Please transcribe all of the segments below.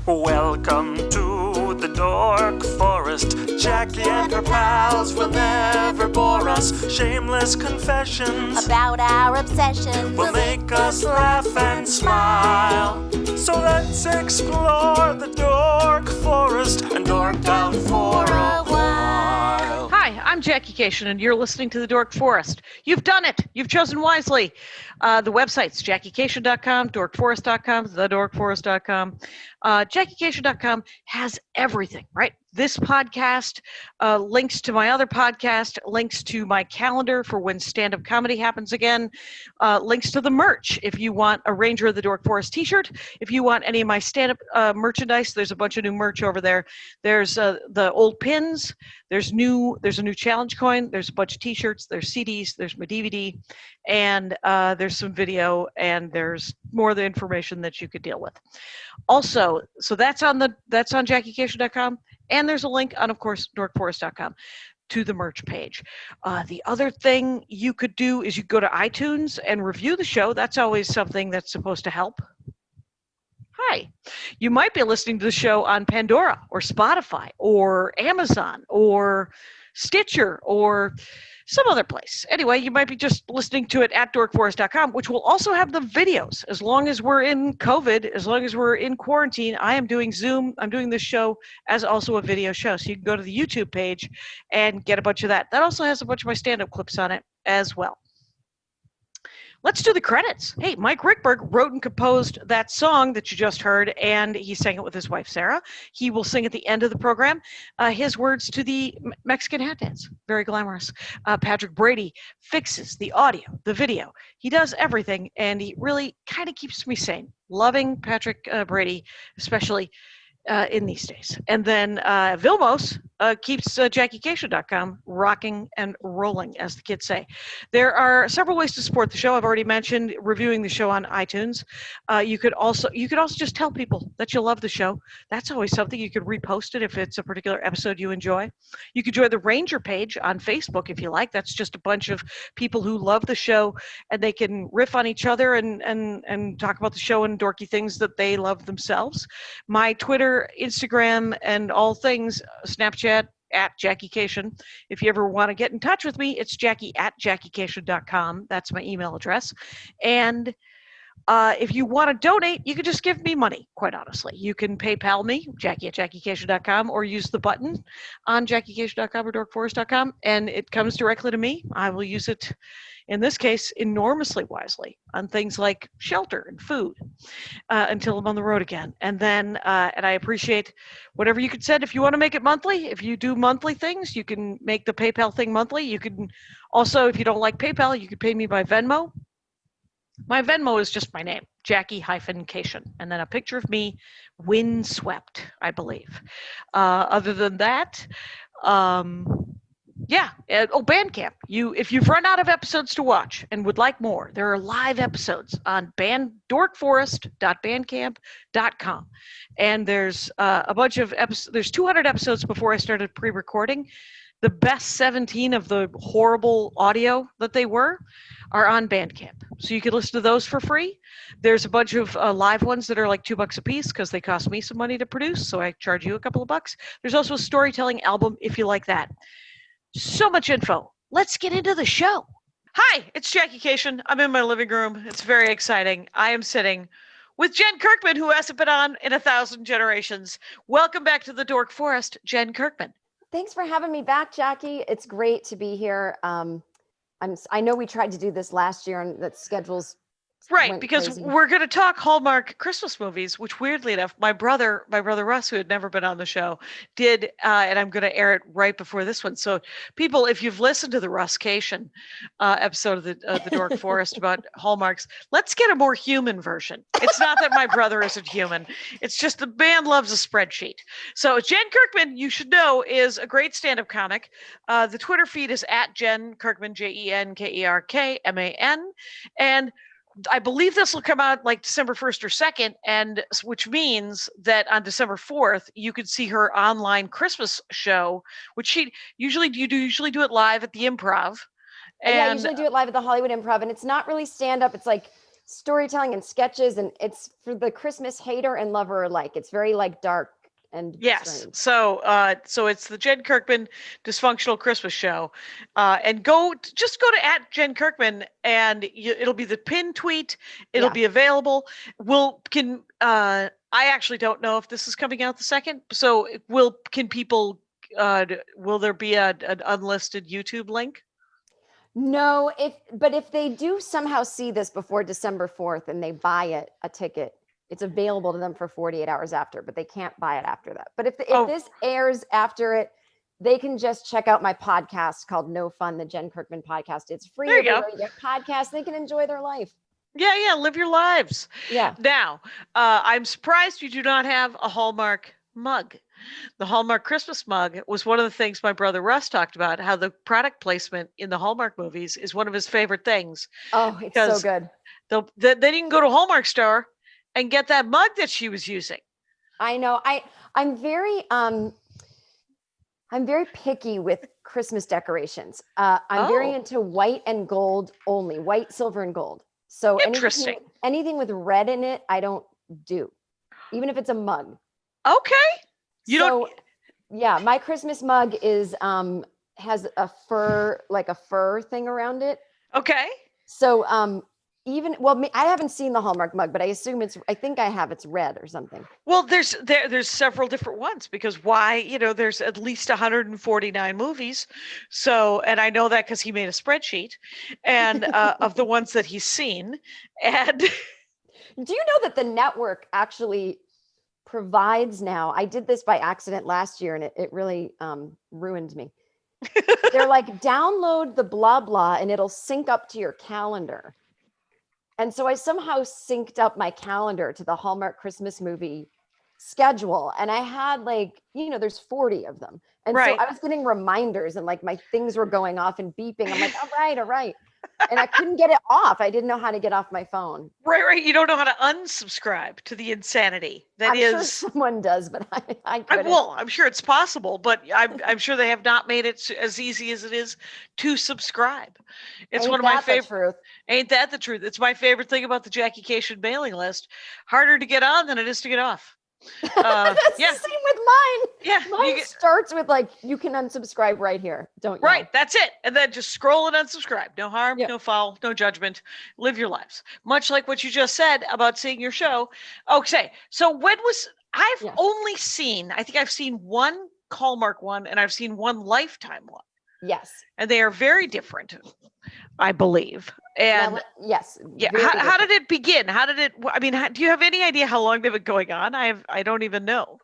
Welcome to the Dork Forest. Jackie and her pals will never bore us. Shameless confessions about our obsessions will make us laugh and smile. So let's explore the Dork Forest and dork out for a while. Hi, I'm Jackie Cation, and you're listening to the Dork Forest. You've done it. You've chosen wisely. The website's JackieCation.com, DorkForest.com, TheDorkForest.com. JackieCation.com has everything, right? This podcast, links to my other podcast, links to my calendar for when stand-up comedy happens again, links to the merch if you want a Ranger of the Dork Forest t-shirt. If you want any of my stand-up merchandise, there's a bunch of new merch over there. There's the old pins. There's a new challenge coin. There's a bunch of t-shirts. There's CDs. There's my DVD. And there's some video, and there's more of the information that you could deal with. Also, so that's on JackieCation.com. And there's a link on, of course, DorkForest.com to the merch page. The other thing you could do is you go to iTunes and review the show. That's always something that's supposed to help. Hi. You might be listening to the show on Pandora or Spotify or Amazon or Stitcher or some other place. Anyway, you might be just listening to it at dorkforest.com, which will also have the videos. As long as we're in COVID, as long as we're in quarantine, I am doing Zoom. I'm doing this show as also a video show. So you can go to the YouTube page and get a bunch of that. That also has a bunch of my stand-up clips on it as well. Let's do the credits. Hey, Mike Ruekberg wrote and composed that song that you just heard, and he sang it with his wife, Sarah. He will sing at the end of the program his words to the Mexican hat dance. Very glamorous. Patrick Brady fixes the audio, the video. He does everything, and he really kind of keeps me sane. Loving Patrick Brady, especially in these days. And then Vilmos keeps JackieCation.com rocking and rolling, as the kids say. There are several ways to support the show. I've already mentioned reviewing the show on iTunes. You could also just tell people that you love the show. That's always something. You could repost it if it's a particular episode you enjoy. You could join the Ranger page on Facebook if you like. That's just a bunch of people who love the show, and they can riff on each other and talk about the show and dorky things that they love themselves. My Twitter, Instagram, and all things, Snapchat, at Jackie Cation. If you ever want to get in touch with me, it's Jackie at JackieCation.com. That's my email address. And if you want to donate, you can just give me money, quite honestly. You can PayPal me, Jackie at JackieCation.com, or use the button on JackieCation.com or DorkForest.com, and it comes directly to me. I will use it, in this case, enormously wisely on things like shelter and food until I'm on the road again. And then, and I appreciate whatever you could send. If you want to make it monthly, if you do monthly things, you can make the PayPal thing monthly. You can also, if you don't like PayPal, you can pay me by Venmo. My Venmo is just my name, Jackie-Cation, and then a picture of me windswept, I believe. Other than that, yeah. Bandcamp. If you've run out of episodes to watch and would like more, there are live episodes on dorkforest.bandcamp.com. And there's a bunch of episodes. There's 200 episodes before I started pre-recording. The best 17 of the horrible audio that they were are on Bandcamp. So you can listen to those for free. There's a bunch of live ones that are like $2 a piece because they cost me some money to produce. So I charge you a couple of bucks. There's also a storytelling album if you like that. So much info. Let's get into the show. Hi, it's Jackie Cation. I'm in my living room. It's very exciting. I am sitting with Jen Kirkman, who hasn't been on in 1,000 generations. Welcome back to the Dork Forest, Jen Kirkman. Thanks for having me back, Jackie. It's great to be here. I know we tried to do this last year, and that schedules right, because crazy. We're going to talk Hallmark Christmas movies, which weirdly enough, my brother Russ, who had never been on the show, did, and I'm going to air it right before this one. So people, if you've listened to the Russcation episode of the Dork Forest about Hallmarks, let's get a more human version. It's not that my brother isn't human. It's just the man loves a spreadsheet. So Jen Kirkman, you should know, is a great stand-up comic. The Twitter feed is at Jen Kirkman, JenKerkman, and I believe this will come out like December 1st or 2nd, and which means that on December 4th, you could see her online Christmas show, which she usually do it live at the Improv. And yeah, I usually do it live at the Hollywood Improv, and it's not really stand-up. It's like storytelling and sketches, and it's for the Christmas hater and lover alike. It's very like dark and Yes. strange. So it's the Jen Kirkman Dysfunctional Christmas Show, and just go to @JenKirkman, and it'll be the pinned tweet. It'll Yeah. be available. I actually don't know if this is coming out the second. So can people? Will there be an unlisted YouTube link? No, but if they do somehow see this before December 4th and they buy a ticket, it's available to them for 48 hours after, but they can't buy it after that. But if this airs after it, they can just check out my podcast called No Fun, the Jen Kirkman podcast. It's free. There you go. Get podcasts. They can enjoy their life. Yeah, live your lives. Yeah. Now, I'm surprised you do not have a Hallmark mug. The Hallmark Christmas mug was one of the things my brother Russ talked about, how the product placement in the Hallmark movies is one of his favorite things. Oh, it's so good. Then you can go to Hallmark store and get that mug that she was using. I know. I'm very picky with Christmas decorations. I'm very into white and gold only, white, silver, and gold. So anything with red in it, I don't do, even if it's a mug. Okay. Yeah, my Christmas mug is has a fur thing around it. Okay. So I haven't seen the Hallmark mug, but I assume it's red or something. Well, there's several different ones, because there's at least 149 movies. So, and I know that because he made a spreadsheet and of the ones that he's seen. And do you know that the network actually provides now? I did this by accident last year, and it really ruined me. They're like, download the blah blah and it'll sync up to your calendar. And so I somehow synced up my calendar to the Hallmark Christmas movie schedule. And I had there's 40 of them. And so I was getting reminders, and like my things were going off and beeping. I'm like, all right. And I couldn't get it off. I didn't know how to get off my phone. Right. You don't know how to unsubscribe to the insanity. I'm sure someone does, but I couldn't. I'm sure it's possible, but I'm sure they have not made it as easy as it is to subscribe. It's one of my favorite. Ain't that the truth? It's my favorite thing about the Jackie Cation mailing list. Harder to get on than it is to get off. That's the same with mine. Yeah, mine starts with you can unsubscribe right here. Don't you? Right, that's it. And then just scroll and unsubscribe. No harm, no foul, no judgment. Live your lives. Much like what you just said about seeing your show. Okay, so I've only seen, I think I've seen one Hallmark one, and I've seen one Lifetime one. Yes. And they are very different, I believe. And yes. Yeah. How did it begin? Do you have any idea how long they've been going on? I don't even know.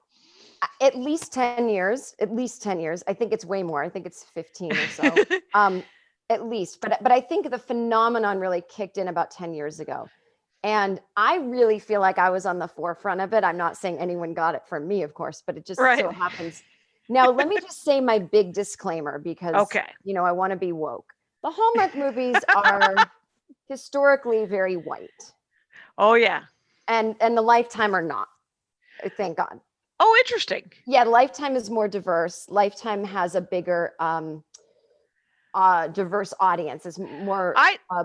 At least 10 years. I think it's way more. I think it's 15 or so. At least. But I think the phenomenon really kicked in about 10 years ago. And I really feel like I was on the forefront of it. I'm not saying anyone got it from me, of course, but it just so happens. Now, let me just say my big disclaimer, because, I want to be woke. The Hallmark movies are historically very white. Oh, yeah. And the Lifetime are not. Thank God. Oh, interesting. Yeah, Lifetime is more diverse. Lifetime has a bigger diverse audience. It's more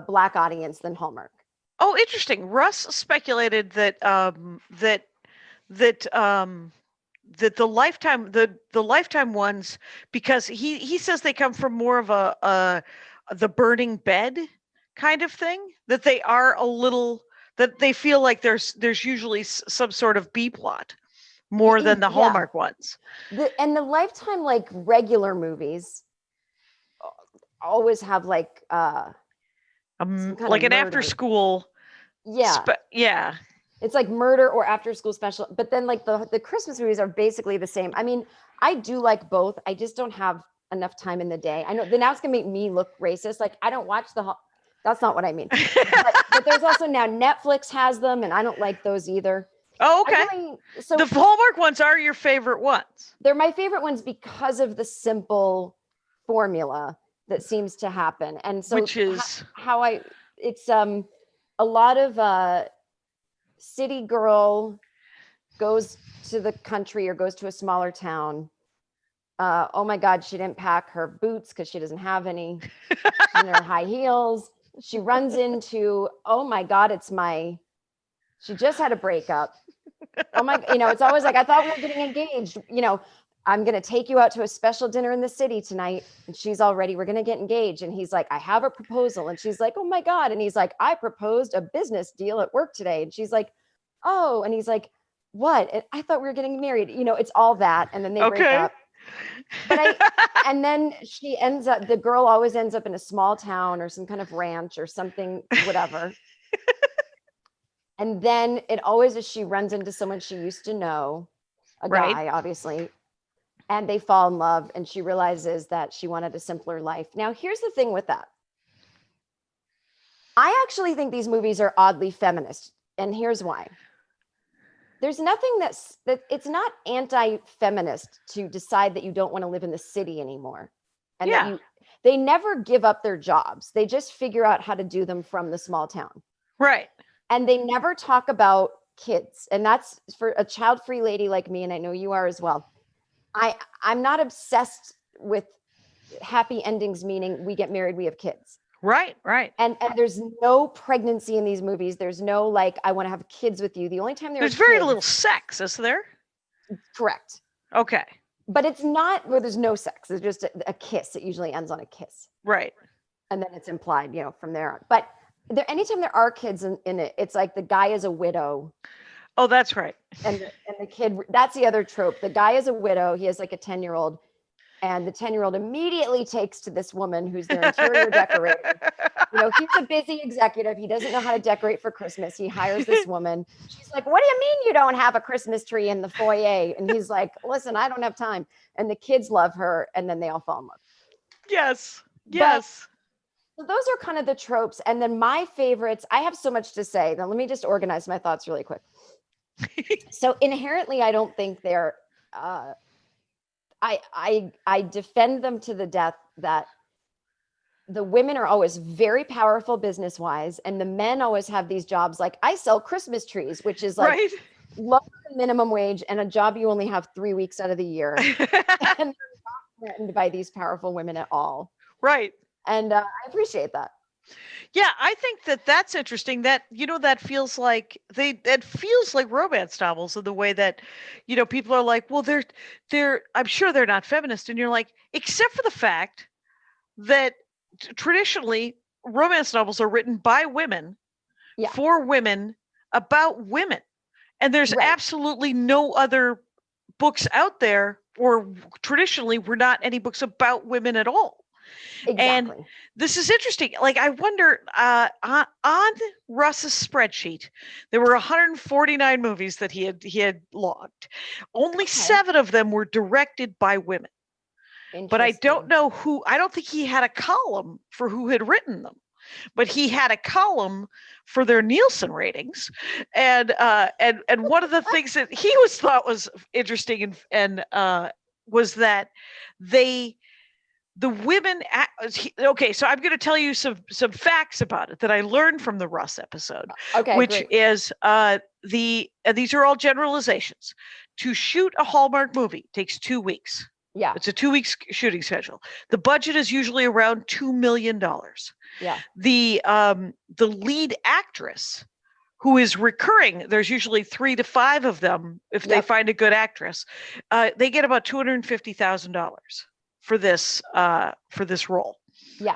Black audience than Hallmark. Oh, interesting. Russ speculated that the Lifetime ones, because he says they come from more of the burning bed kind of thing, that they are that they feel like there's usually some sort of B plot more than the Hallmark ones. The Lifetime regular movies always have like an after school. Yeah. It's like murder or after school special, but then the Christmas movies are basically the same. I mean, I do like both. I just don't have enough time in the day. I know now it's gonna make me look racist. I don't watch that's not what I mean. but there's also now Netflix has them, and I don't like those either. Oh, okay. So the Hallmark ones are your favorite ones. They're my favorite ones because of the simple formula that seems to happen. And so which is it's a lot of city girl goes to the country or goes to a smaller town. Oh my God, she didn't pack her boots because she doesn't have any, and her high heels. she runs into, oh my God, she just had a breakup. Oh my, it's always like, I thought we were getting engaged. I'm going to take you out to a special dinner in the city tonight. And we're going to get engaged. And he's like, I have a proposal. And she's like, oh my God. And he's like, I proposed a business deal at work today. And she's like, oh, and he's like, what? And I thought we were getting married. It's all that. And then they break up. And then the girl always ends up in a small town or some kind of ranch or something, whatever. And then it always is she runs into someone she used to know, a guy, obviously, and they fall in love, and she realizes that she wanted a simpler life. Now, here's the thing with that. I actually think these movies are oddly feminist, and here's why. There's nothing that it's not anti-feminist to decide that you don't want to live in the city anymore. And they never give up their jobs. They just figure out how to do them from the small town. Right. And they never talk about kids. And that's for a child-free lady like me, and I know you are as well. I'm not obsessed with happy endings, meaning we get married, we have kids. Right. And there's no pregnancy in these movies. There's no like, I want to have kids with you. The only time there's very little sex, is there? Correct. Okay. But it's not where there's no sex. It's just a kiss. It usually ends on a kiss. Right. And then it's implied, from there on. But anytime there are kids in it, it's like the guy is a widow. Oh, that's right. And the kid, that's the other trope. The guy is a widow. He has like a 10-year-old. And the 10-year-old immediately takes to this woman who's their interior decorator. He's a busy executive. He doesn't know how to decorate for Christmas. He hires this woman. She's like, what do you mean you don't have a Christmas tree in the foyer? And he's like, listen, I don't have time. And the kids love her. And then they all fall in love. Yes. So those are kind of the tropes. And then my favorites, I have so much to say. Now, let me just organize my thoughts really quick. So inherently, I don't think they're... I defend them to the death that the women are always very powerful business wise, and the men always have these jobs like I sell Christmas trees, which is like lower than minimum wage and a job you only have 3 weeks out of the year. And they're not threatened by these powerful women at all. Right. And I appreciate that. Yeah, I think that's interesting. That that feels like romance novels in the way that people are like, well, they're I'm sure they're not feminist, and you're like, except for the fact that traditionally romance novels are written by women for women about women, and there's absolutely no other books out there, or traditionally were not any books about women at all. Exactly. And this is interesting. Like, I wonder, on Russ's spreadsheet, there were 149 movies that he had logged. Only 7 of them were directed by women. But I don't know who. I don't think he had a column for who had written them. But he had a column for their Nielsen ratings, and one of the things that he thought was interesting and was that the women. Okay, so I'm going to tell you some facts about it that I learned from the Russ episode. Okay, which great. is these are all generalizations. To shoot a Hallmark movie takes 2 weeks. Yeah, it's a 2-week shooting schedule. The budget is usually around $2 million. Yeah, the lead actress, who is recurring, there's usually 3 to 5 of them if they find a good actress. They get about $250,000 for this role. Yeah.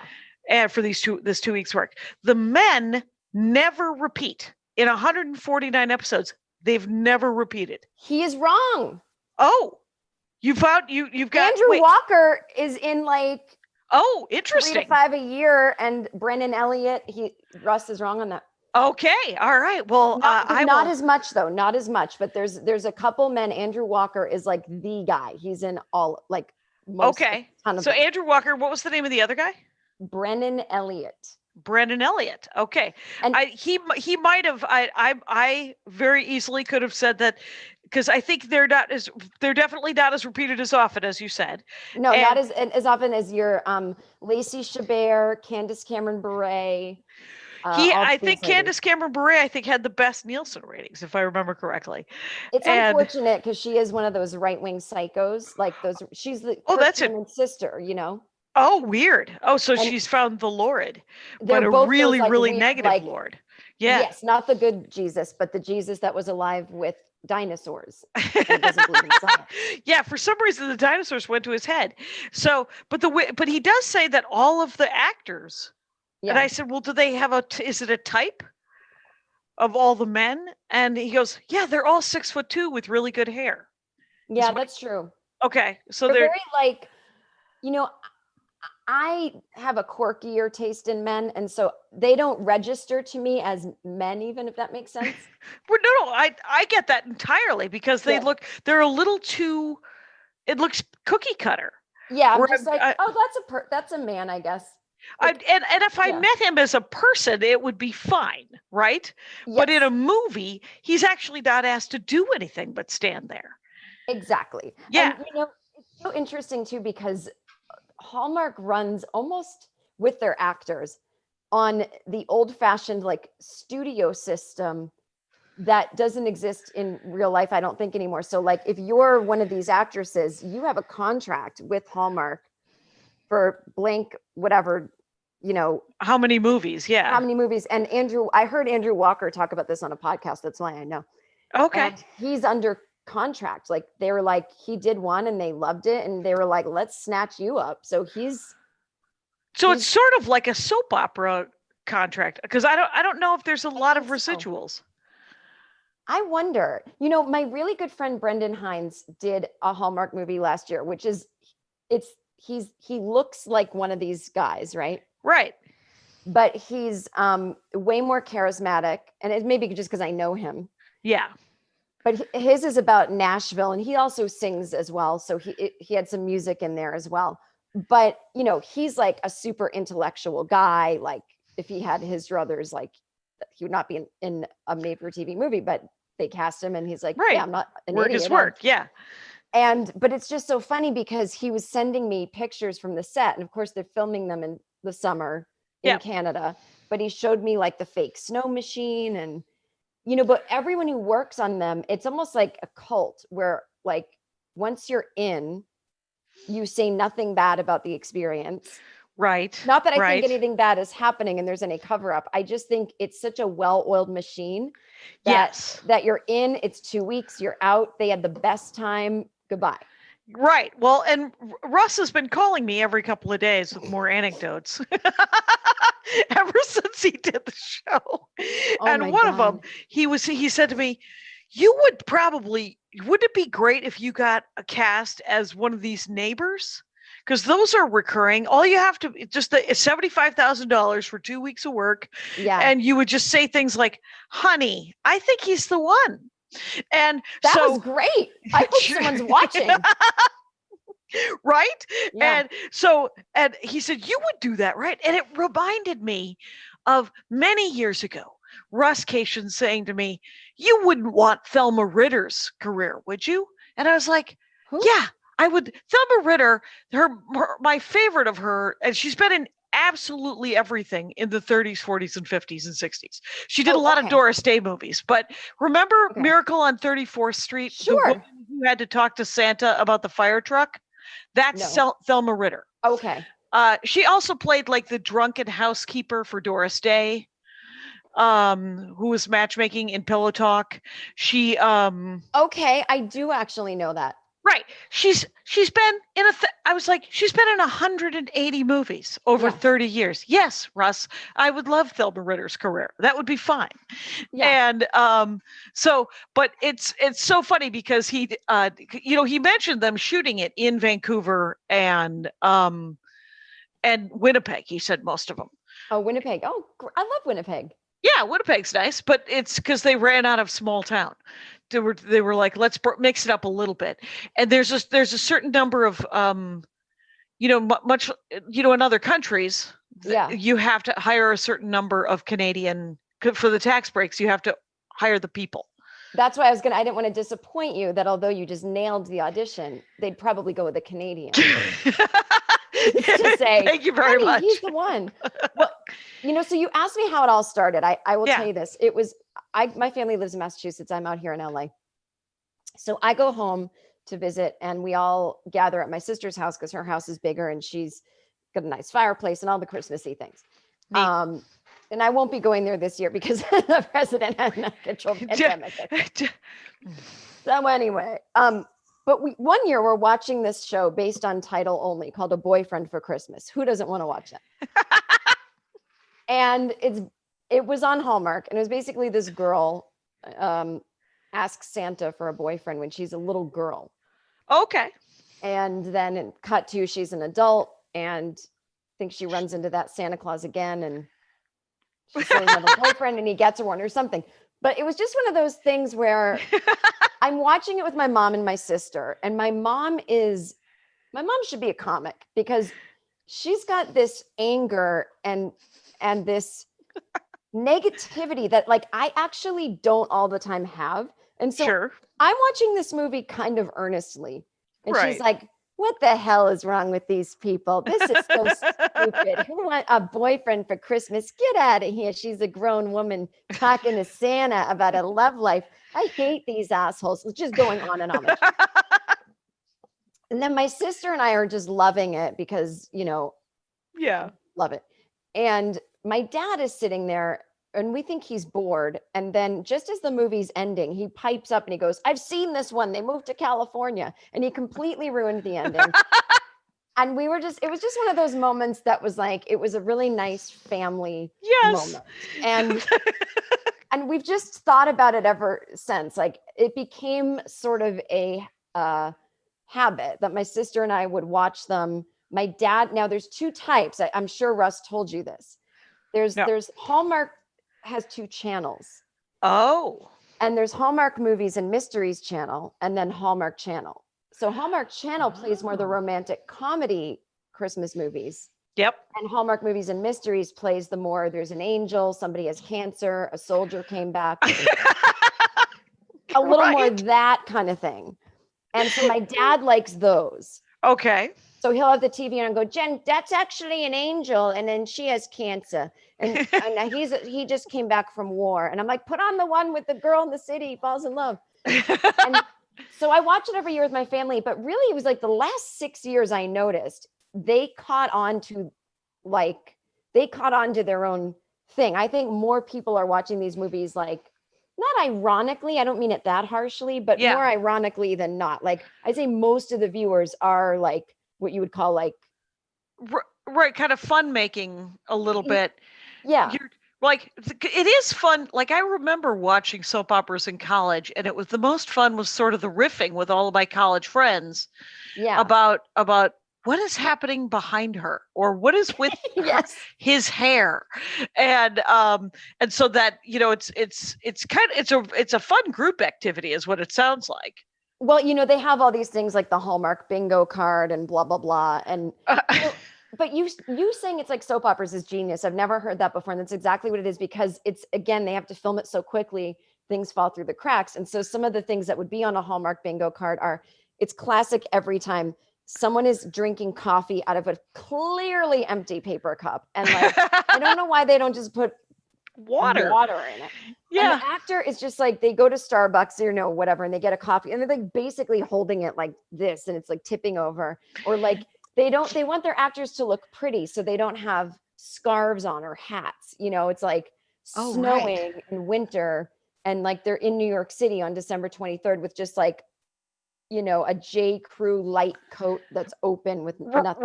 And for this 2 weeks work. The men never repeat. In 149 episodes, they've never repeated. He is wrong. Oh, you've got Andrew Walker is in like interesting 3 to 5 a year, and Brennan Elliott. Russ is wrong on that. Okay, all right. Well, not as much though, not as much. But there's a couple men. Andrew Walker is like the guy. He's in all like. Okay. So Andrew Walker, what was the name of the other guy? Brennan Elliott. Brennan Elliott. Okay. And he might have. I very easily could have said that, because I think they're definitely not as repeated as often as you said. No, not as often as your Lacey Chabert, Candace Cameron Bure. I think Candace Cameron Bure, had the best Nielsen ratings, if I remember correctly. It's unfortunate because she is one of those right-wing psychos, like those. She's the Kirkman sister, Oh, weird. Oh, so And she's found the Lord, they're but a both those, really, like, really weird, negative like, Lord. Yeah. yes, not the good Jesus, but the Jesus that was alive with dinosaurs and doesn't believe in science. Yeah, for some reason the dinosaurs went to his head. So, but he does say that all of the actors. And I Yeah. said, "Well, do they have is it a type of all the men?" And he goes, "Yeah, they're all 6'2" with really good hair." Yeah, that's true. Okay, so They're they're very like, you know, I have a quirkier taste in men, and so they don't register to me as men, even if that makes sense. well, no, I get that entirely because Good. they're a little too. It looks cookie cutter. Yeah, I'm Where just like, oh, that's a man, I guess. Like, and if I yeah. met him as a person, it would be fine, right? But in Yes, a movie, he's actually not asked to do anything but stand there. exactly. Yeah, And it's so interesting too because Hallmark runs almost with their actors on the old-fashioned like studio system that doesn't exist in real life, I don't think anymore. So like if you're one of these actresses, you have a contract with Hallmark for blank whatever, how many movies? how Yeah. many movies. And I heard Andrew Walker talk about this on a podcast. That's why I know. Okay. And he's under contract. Like they were like, he did one and they loved it. And they were like, let's snatch you up. So So it's sort of like a soap opera contract because I don't know if there's a lot of think so. residuals. I wonder, my really good friend Brendan Hines did a Hallmark movie last year, which is he looks like one of these guys, right? Right. But he's way more charismatic, and it may be just because I know him. Yeah. But his is about Nashville, and he also sings as well, so he had some music in there as well. But he's like a super intellectual guy. Like if he had his druthers, like he would not be in a made-for-TV movie, but they cast him, and he's like, right. yeah, I'm not an work idiot. is work. Yeah. But it's just so funny because he was sending me pictures from the set, and of course they're filming them in the summer in Canada. But he showed me like the fake snow machine, and but everyone who works on them, it's almost like a cult where like once you're in, you say nothing bad about the experience. Right. Not that I think anything bad is happening and there's any cover up. I just think it's such a well-oiled machine that you're in, it's 2 weeks, you're out. They had the best time. Goodbye. Right. Well, and Russ has been calling me every couple of days with more anecdotes ever since he did the show. Oh and one of them, he said to me, wouldn't it be great if you got a cast as one of these neighbors? Because those are recurring. All you have to just the $75,000 for 2 weeks of work. Yeah. And you would just say things like, honey, I think he's the one. And that was great. I hope someone's watching. Right? Yeah. And he said, you would do that, right? And it reminded me of many years ago, Russ Cation saying to me, you wouldn't want Thelma Ritter's career, would you? And I was like, who? Yeah, I would. Thelma Ritter, my favorite of her, and she's been in absolutely everything in the 30s, 40s, and 50s and 60s. She did a lot of Doris Day movies, but remember Miracle on 34th Street? Sure. The woman who had to talk to Santa about the fire truck? That's Thelma Ritter. Okay. She also played like the drunken housekeeper for Doris Day, who was matchmaking in Pillow Talk. She okay, I do actually know that. Right. She's been in I was like, she's been in 180 movies over 30 years. Yes, Russ, I would love Thelma Ritter's career. That would be fine. Yeah. And but it's so funny because he mentioned them shooting it in Vancouver and Winnipeg. He said most of them. Oh, Winnipeg. Oh, I love Winnipeg. Yeah, Winnipeg's nice, but it's because they ran out of small town. They were like, let's mix it up a little bit. And there's a certain number of, much, in other countries, you have to hire a certain number of Canadian for the tax breaks. You have to hire the people. That's why I didn't want to disappoint you that although you just nailed the audition, they'd probably go with a Canadian. To say, thank you very much. He's the one. Well, so you asked me how it all started. I will tell you this. It was, my family lives in Massachusetts. I'm out here in LA. So I go home to visit and we all gather at my sister's house because her house is bigger and she's got a nice fireplace and all the Christmassy things. Neat. And I won't be going there this year because the president has not controlled pandemic. So anyway, but one year we're watching this show based on title only called A Boyfriend for Christmas. Who doesn't want to watch that? And it was on Hallmark, and it was basically this girl asks Santa for a boyfriend when she's a little girl. Okay. And then in cut to she's an adult and thinks she runs into that Santa Claus again, and she doesn't have a boyfriend, and he gets her one or something. But it was just one of those things where I'm watching it with my mom and my sister, and my mom should be a comic because she's got this anger and this negativity that like I actually don't all the time have. And so Sure. I'm watching this movie kind of earnestly. And Right. she's like, what the hell is wrong with these people? This is so stupid. Who want a boyfriend for Christmas? Get out of here. She's a grown woman talking to Santa about a love life. I hate these assholes. It's just going on and on. And then my sister and I are just loving it because, Yeah. love it. And my dad is sitting there and we think he's bored. And then just as the movie's ending, he pipes up and he goes, I've seen this one. They moved to California. And he completely ruined the ending. And it was just one of those moments that was like, it was a really nice family moment. And we've just thought about it ever since. Like it became sort of a habit that my sister and I would watch them. My dad, now there's two types. I'm sure Russ told you this. There's Hallmark has two channels. Oh. And there's Hallmark Movies and Mysteries channel and then Hallmark channel. So Hallmark channel plays more the romantic comedy Christmas movies. Yep. And Hallmark Movies and Mysteries plays the more there's an angel, somebody has cancer, a soldier came back. A little more that kind of thing. And so my dad likes those. Okay. So he'll have the TV on and go, Jen, that's actually an angel. And then she has cancer. And he just came back from war. And I'm like, put on the one with the girl in the city, falls in love. And so I watch it every year with my family. But really, it was like the last 6 years I noticed they caught on to their own thing. I think more people are watching these movies like, not ironically, I don't mean it that harshly, but more ironically than not. Like I'd say most of the viewers are like what you would call like right, kind of fun making a little bit. Yeah. It is fun. Like I remember watching soap operas in college, and it was the most fun was sort of the riffing with all of my college friends about what is happening behind her or what is with his hair. And so that, it's a fun group activity is what it sounds like. Well, they have all these things like the Hallmark bingo card and blah, blah, blah. And, but you saying it's like soap operas is genius. I've never heard that before. And that's exactly what it is because they have to film it so quickly, things fall through the cracks. And so some of the things that would be on a Hallmark bingo card it's classic every time someone is drinking coffee out of a clearly empty paper cup. And like, I don't know why they don't just put water in it. Yeah. And the actor is just like, they go to Starbucks or whatever, and they get a coffee and they're like basically holding it like this and it's like tipping over, or like they want their actors to look pretty. So they don't have scarves on or hats, it's like snowing in winter. And like they're in New York City on December 23rd with just like, a J. Crew light coat that's open with nothing.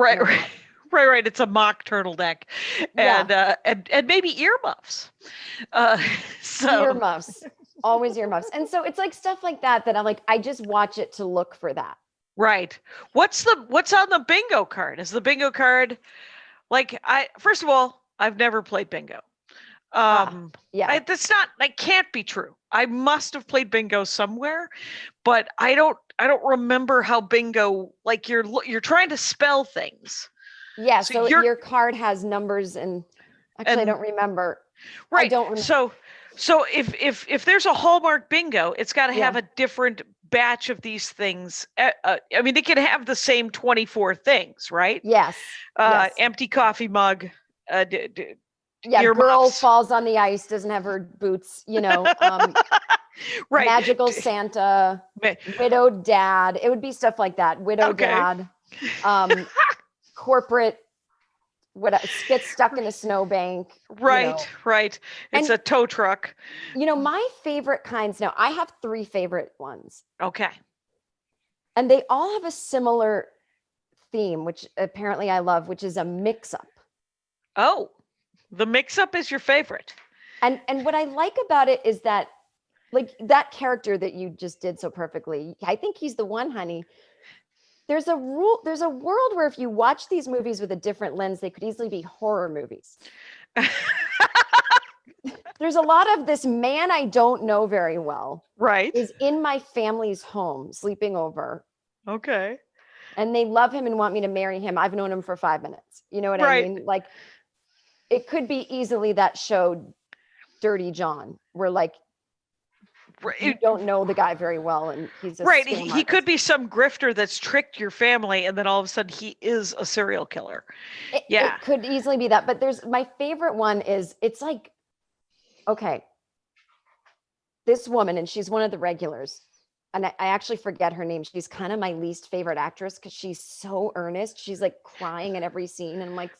Right. It's a mock turtleneck, and maybe earmuffs. Earmuffs, always earmuffs. And so it's like stuff like that I'm like, I just watch it to look for that. Right. What's on the bingo card? Is the bingo card like first of all, I've never played bingo. That's not. That can't be true. I must have played bingo somewhere, but I don't remember how bingo. Like you're trying to spell things. Yeah. So your card has numbers and I don't remember. Right. I don't remember. So if there's a Hallmark bingo, it's got to have a different batch of these things. I mean, they can have the same 24 things, right? Yes. Empty coffee mug. Girl falls on the ice, doesn't have her boots, right. Magical Santa, widowed dad. It would be stuff like that. Widowed dad, corporate gets stuck in a snowbank. Right. It's And- a tow truck. My favorite kinds. Now, I have 3 favorite ones, Okay. and they all have a similar theme, which apparently I love, which is a mix-up. Oh, the mix-up is your favorite. And what I like about it is that, like, that character that you just did so perfectly, I think he's the one, honey. There's a world where if you watch these movies with a different lens, they could easily be horror movies. There's a lot of this man I don't know very well Right. is in my family's home sleeping over, Okay. and they love him and want me to marry him. I've known him for 5 minutes. You know what I Right. mean? Like, it could be easily that show Dirty John, where like you don't know the guy very well, and he's a Right. scam He artist. could be some grifter that's tricked your family, and then all of a sudden he is a serial killer. It could easily be that. But there's my favorite one is, it's like, okay, this woman, and she's one of the regulars, and I actually forget her name. She's kind of my least favorite actress because she's so earnest. She's like crying in every scene, and I'm like,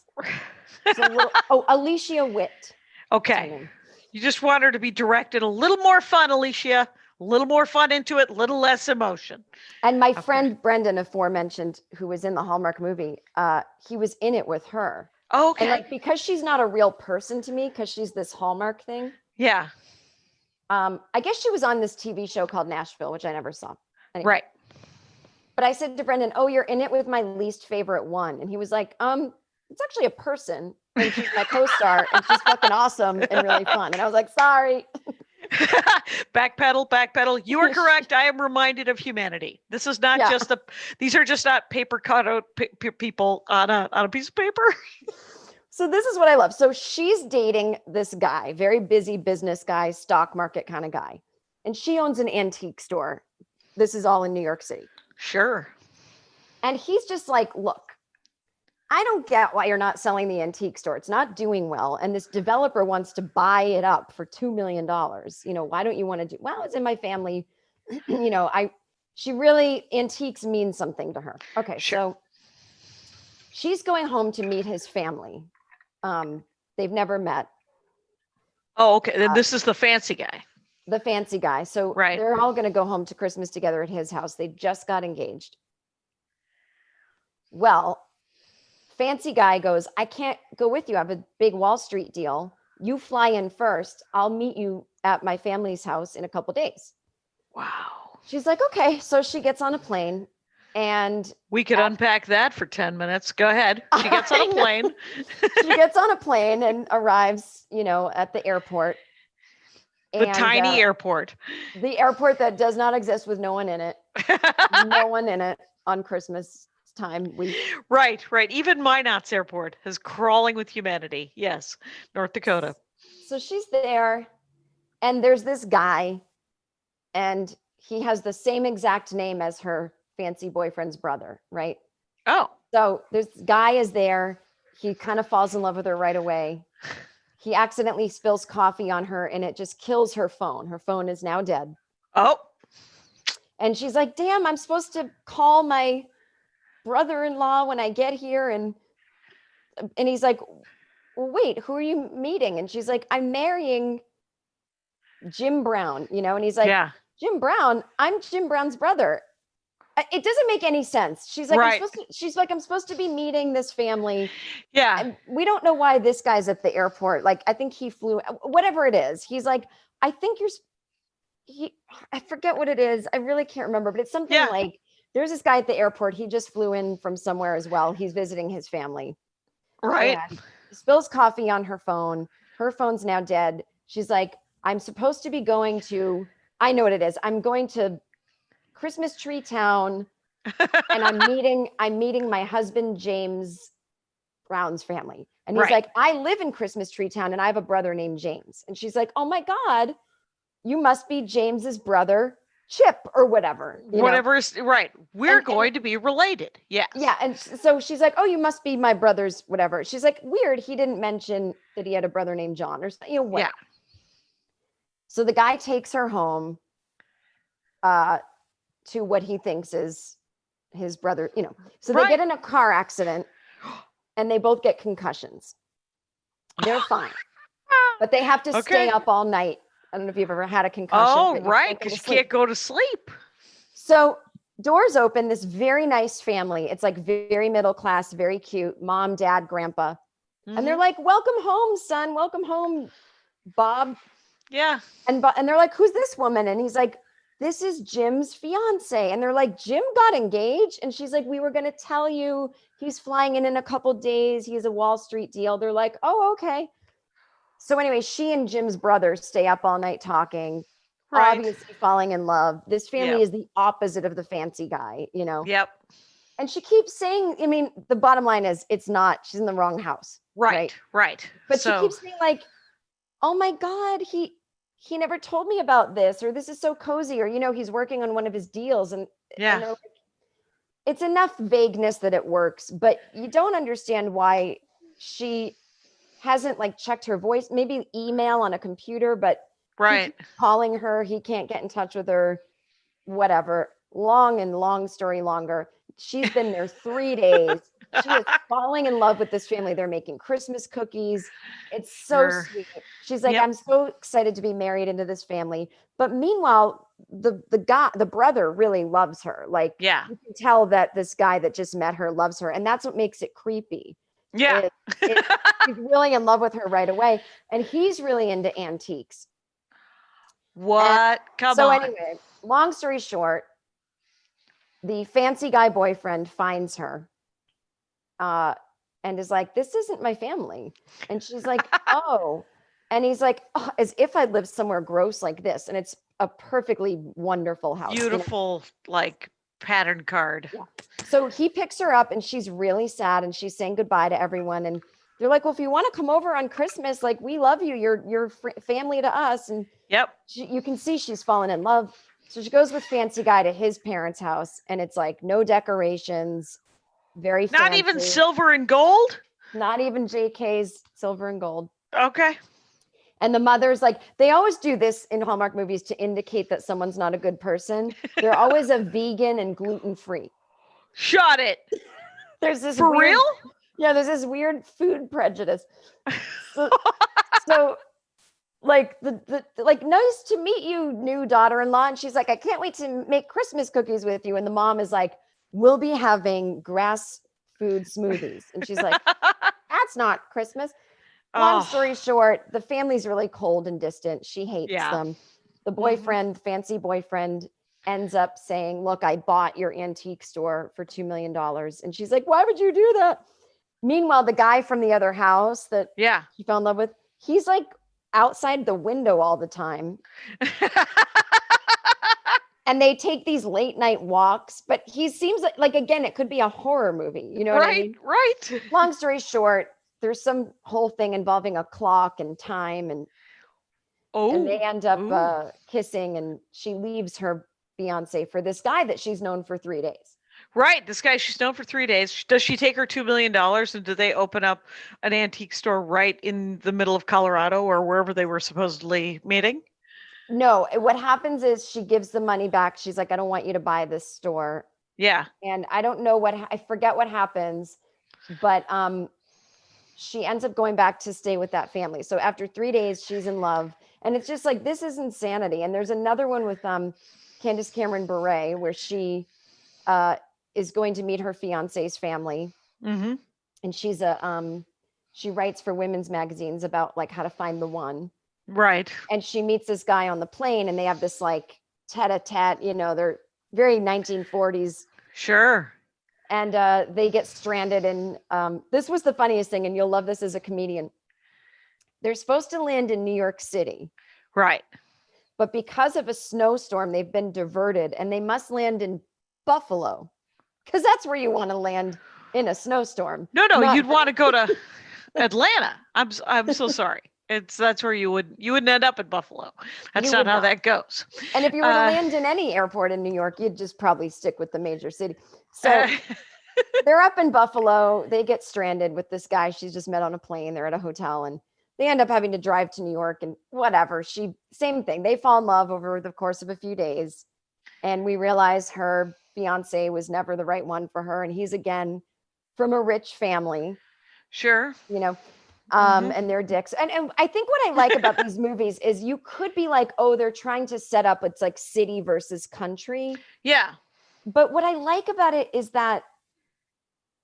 she's a little, Alicia Witt. That's her Okay. name. You just want her to be directed a little more fun, Alicia. A little more fun into it, a little less emotion. And my friend Brendan, aforementioned, who was in the Hallmark movie, he was in it with her. Okay. And like, because she's not a real person to me, because she's this Hallmark thing. Yeah. I guess she was on this TV show called Nashville, which I never saw. Anyway. Right. But I said to Brendan, "Oh, you're in it with my least favorite one," and he was like, "It's actually a person, and she's my co-star, and she's fucking awesome and really fun." And I was like, "Sorry." Backpedal. You are correct. I am reminded of humanity. This is not just these are just not paper cutout people on a piece of paper. So this is what I love. So she's dating this guy, very busy business guy, stock market kind of guy. And she owns an antique store. This is all in New York City. Sure. And he's just like, "Look, I don't get why you're not selling the antique store. It's not doing well. And this developer wants to buy it up for $2 million. Why don't you want to do, well, it's in my family. She really, antiques mean something to her." Okay. Sure. So she's going home to meet his family. They've never met. Oh, okay. Then this is the fancy guy. The fancy guy. So Right. they're all going to go home to Christmas together at his house. They just got engaged. Well, fancy guy goes, "I can't go with you. I have a big Wall Street deal. You fly in first. I'll meet you at my family's house in a couple days." Wow. She's like, "Okay." So she gets on a plane, and We could unpack that for 10 minutes. Go ahead. She gets on I a know. plane. she gets on a plane and arrives, at the airport. The And, tiny airport. the airport that does not exist with no one in it. No one in it on Christmas time week. Right. Even Minot's airport is crawling with humanity. Yes. North Dakota. So she's there, and there's this guy, and he has the same exact name as her fancy boyfriend's brother, right? Oh. So this guy is there. He kind of falls in love with her right away. He accidentally spills coffee on her, and it just kills her phone. Her phone is now dead. Oh. And she's like, "Damn, I'm supposed to call my brother-in-law when I get here." And he's like, "Well, wait, who are you meeting?" And she's like, "I'm marrying Jim Brown," and he's like, Yeah. "Jim Brown? I'm Jim Brown's brother." It doesn't make any sense. She's like, Right. I'm supposed to be meeting this family. Yeah. And we don't know why this guy's at the airport. Like, I think he flew, whatever it is. He's like, "I think I forget what it is. I really can't remember, but it's something like, there's this guy at the airport. He just flew in from somewhere as well. He's visiting his family." Right. And spills coffee on her phone. Her phone's now dead. She's like, "I'm supposed to be going to, I know what it is. I'm going to Christmas Tree Town, and I'm meeting my husband James Brown's family." And he's Right. like, "I live in Christmas Tree Town, and I have a brother named James." And she's like, "Oh my God, you must be James's brother, Chip," or whatever. Whatever is right. We're And- going to be related. Yes. Yeah. And so she's like, "Oh, you must be my brother's whatever." She's like, "Weird. He didn't mention that he had a brother named John or something." What? Yeah. So the guy takes her home to what he thinks is his brother, So they Right. get in a car accident, and they both get concussions. They're fine, but they have to Okay. stay up all night. I don't know if you've ever had a concussion. Oh, but you right, can't go to because you sleep. can't go to sleep. So doors open, this very nice family. It's like very middle class, very cute. Mom, dad, grandpa. And they're Mhm. like, welcome home, son. Welcome home, Bob. Yeah. And they're like, who's this woman? And he's like, this is Jim's fiance. And they're like, Jim got engaged. And she's like, we were going to tell you he's flying in a couple days. He has a Wall Street deal. They're like, oh, okay. So anyway, she and Jim's brother stay up all night talking, Right. obviously falling in love. This family Yep. is the opposite of the fancy guy, you know? Yep. And she keeps saying, I mean, the bottom line is it's not, she's in the wrong house. Right. Right. But so, she keeps saying like, oh my God, he never told me about this, or this is so cozy, or, you know, he's working on one of his deals. And yeah. they're like, it's enough vagueness that it works, but you don't understand why she hasn't like checked her voice, maybe email on a computer, but he Right. keeps calling her, he can't get in touch with her, whatever. Long story longer. She's been there 3 days. She is falling in love with this family. They're making Christmas cookies. It's so Sure. sweet. She's like, Yep. I'm so excited to be married into this family. But meanwhile, the brother really loves her. Like, Yeah. you can tell that this guy that just met her loves her. And that's what makes it creepy. Yeah. He's really in love with her right away. And he's really into antiques. What? Come So on. anyway, long story short, the fancy guy boyfriend finds her and is like, this isn't my family. And she's like, oh. And he's like, oh, as if I lived somewhere gross like this. And it's a perfectly wonderful house. you know? Beautiful, like pattern card. Yeah. So he picks her up and she's really sad and she's saying goodbye to everyone. And they're like, well, if you want to come over on Christmas, like, we love you. You're family to us. And Yep. you can see she's fallen in love. So she goes with fancy guy to his parents' house, and it's like no decorations, very Not even fancy. silver and gold. Not even JK's silver and gold. Okay. And the mother's like, they always do this in Hallmark movies to indicate that someone's not a good person. They're always a vegan and gluten-free. Shot it. There's this For weird, real? yeah, there's this weird food prejudice. So like the like, nice to meet you, new daughter-in-law. And she's like, I can't wait to make Christmas cookies with you. And the mom is like, we'll be having grass food smoothies. And she's like, that's not Christmas. Long story short, the family's really cold and distant. She hates them. The boyfriend, fancy boyfriend, ends up saying, look, I bought your antique store for $2 million. And she's like, why would you do that? Meanwhile, the guy from the other house that she fell in love with, he's like outside the window all the time. And they take these late night walks, but he seems like again, it could be a horror movie. You know what I mean? Right. Long story short, there's some whole thing involving a clock and time, and they end up kissing, and she leaves her fiance for this guy that she's known for 3 days. Right. This guy she's known for 3 days. Does she take her $2 million and do they open up an antique store right in the middle of Colorado or wherever they were supposedly meeting? No, what happens is she gives the money back. She's like, I don't want you to buy this store. Yeah. And I don't know I forget what happens, but she ends up going back to stay with that family. So after 3 days, she's in love. And it's just like, this is insanity. And there's another one with Candace Cameron Bure where she is going to meet her fiance's family. Mm-hmm. And she's she writes for women's magazines about like how to find the one. Right. And she meets this guy on the plane and they have this like tete-a-tete, you know, they're very 1940s. Sure. And they get stranded. And this was the funniest thing, and you'll love this as a comedian. They're supposed to land in New York City. Right. But because of a snowstorm, they've been diverted and they must land in Buffalo, because that's where you want to land in a snowstorm. No, you'd want to go to Atlanta. I'm so sorry. That's where you wouldn't end up at Buffalo. That's not how that goes. And if you were to land in any airport in New York, you'd just probably stick with the major city. So they're up in Buffalo. They get stranded with this guy she's just met on a plane. They're at a hotel and they end up having to drive to New York and whatever. Same thing. They fall in love over the course of a few days. And we realize her fiance was never the right one for her. And he's again from a rich family. Sure. you know, Mhm. and their dicks. And I think what I like about these movies is you could be like, oh, they're trying to set up it's like city versus country. Yeah. But what I like about it is that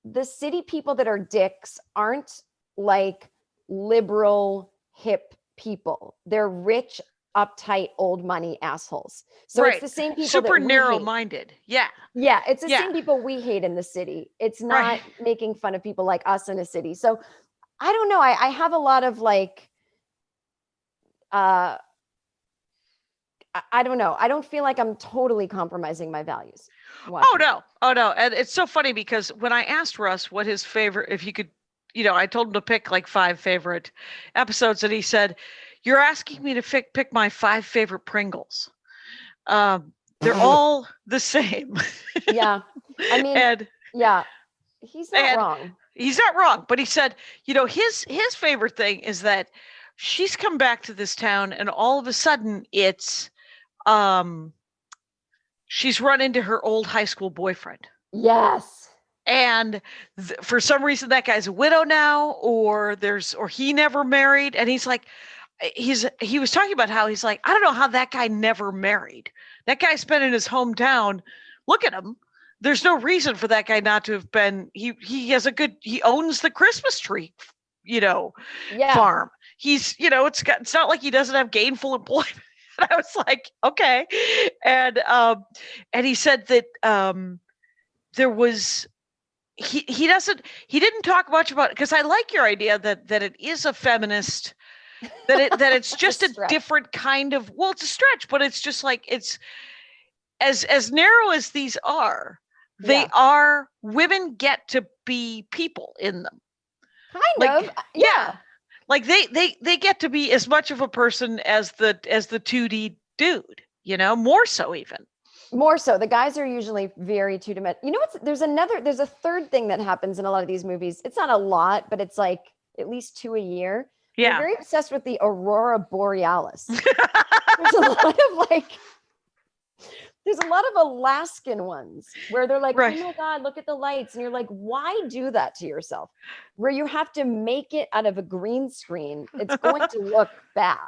the city people that are dicks aren't like liberal, hip people. They're rich, uptight, old money assholes. So it's Right. the same people Super that we hate. narrow-minded. Yeah. Yeah, it's the Yeah. same people we hate in the city. It's Right. not making fun of people like us in a city. So I don't know. I have a lot of like, I don't know. I don't feel like I'm totally compromising my values. Oh watching it. no. Oh no. And it's so funny because when I asked Russ what his favorite, if he could, I told him to pick like 5 favorite episodes, and he said, "You're asking me to pick my 5 favorite Pringles. They're all the same." Yeah. I mean, and yeah, he's not and wrong. he's not wrong, but he said, his favorite thing is that she's come back to this town, and all of a sudden it's she's run into her old high school boyfriend. Yes. And for some reason that guy's a widow now, or he never married, and he's like, he was talking about how he's like, I don't know how that guy never married. That guy's been in his hometown. Look at him. There's no reason for that guy not to have been. He owns the Christmas tree, Yeah. farm. He's, it's not like he doesn't have gainful employment. And I was like, okay. And he said that there was he didn't talk much about, because I like your idea that it is a feminist, that it's just a stretch. different kind of, well, it's a stretch, but it's just like, it's as narrow as these are, they Yeah. are, women get to be people in them. Kind of. Yeah. Like they get to be as much of a person as the 2D dude, more so even. More so. The guys are usually very two-dimensional. You know what? There's a third thing that happens in a lot of these movies. It's not a lot, but it's like at least 2 a year. Yeah. They're very obsessed with the Aurora Borealis. There's a lot of Alaskan ones where they're like, Right. oh my God, look at the lights. And you're like, why do that to yourself? Where you have to make it out of a green screen. It's going to look bad.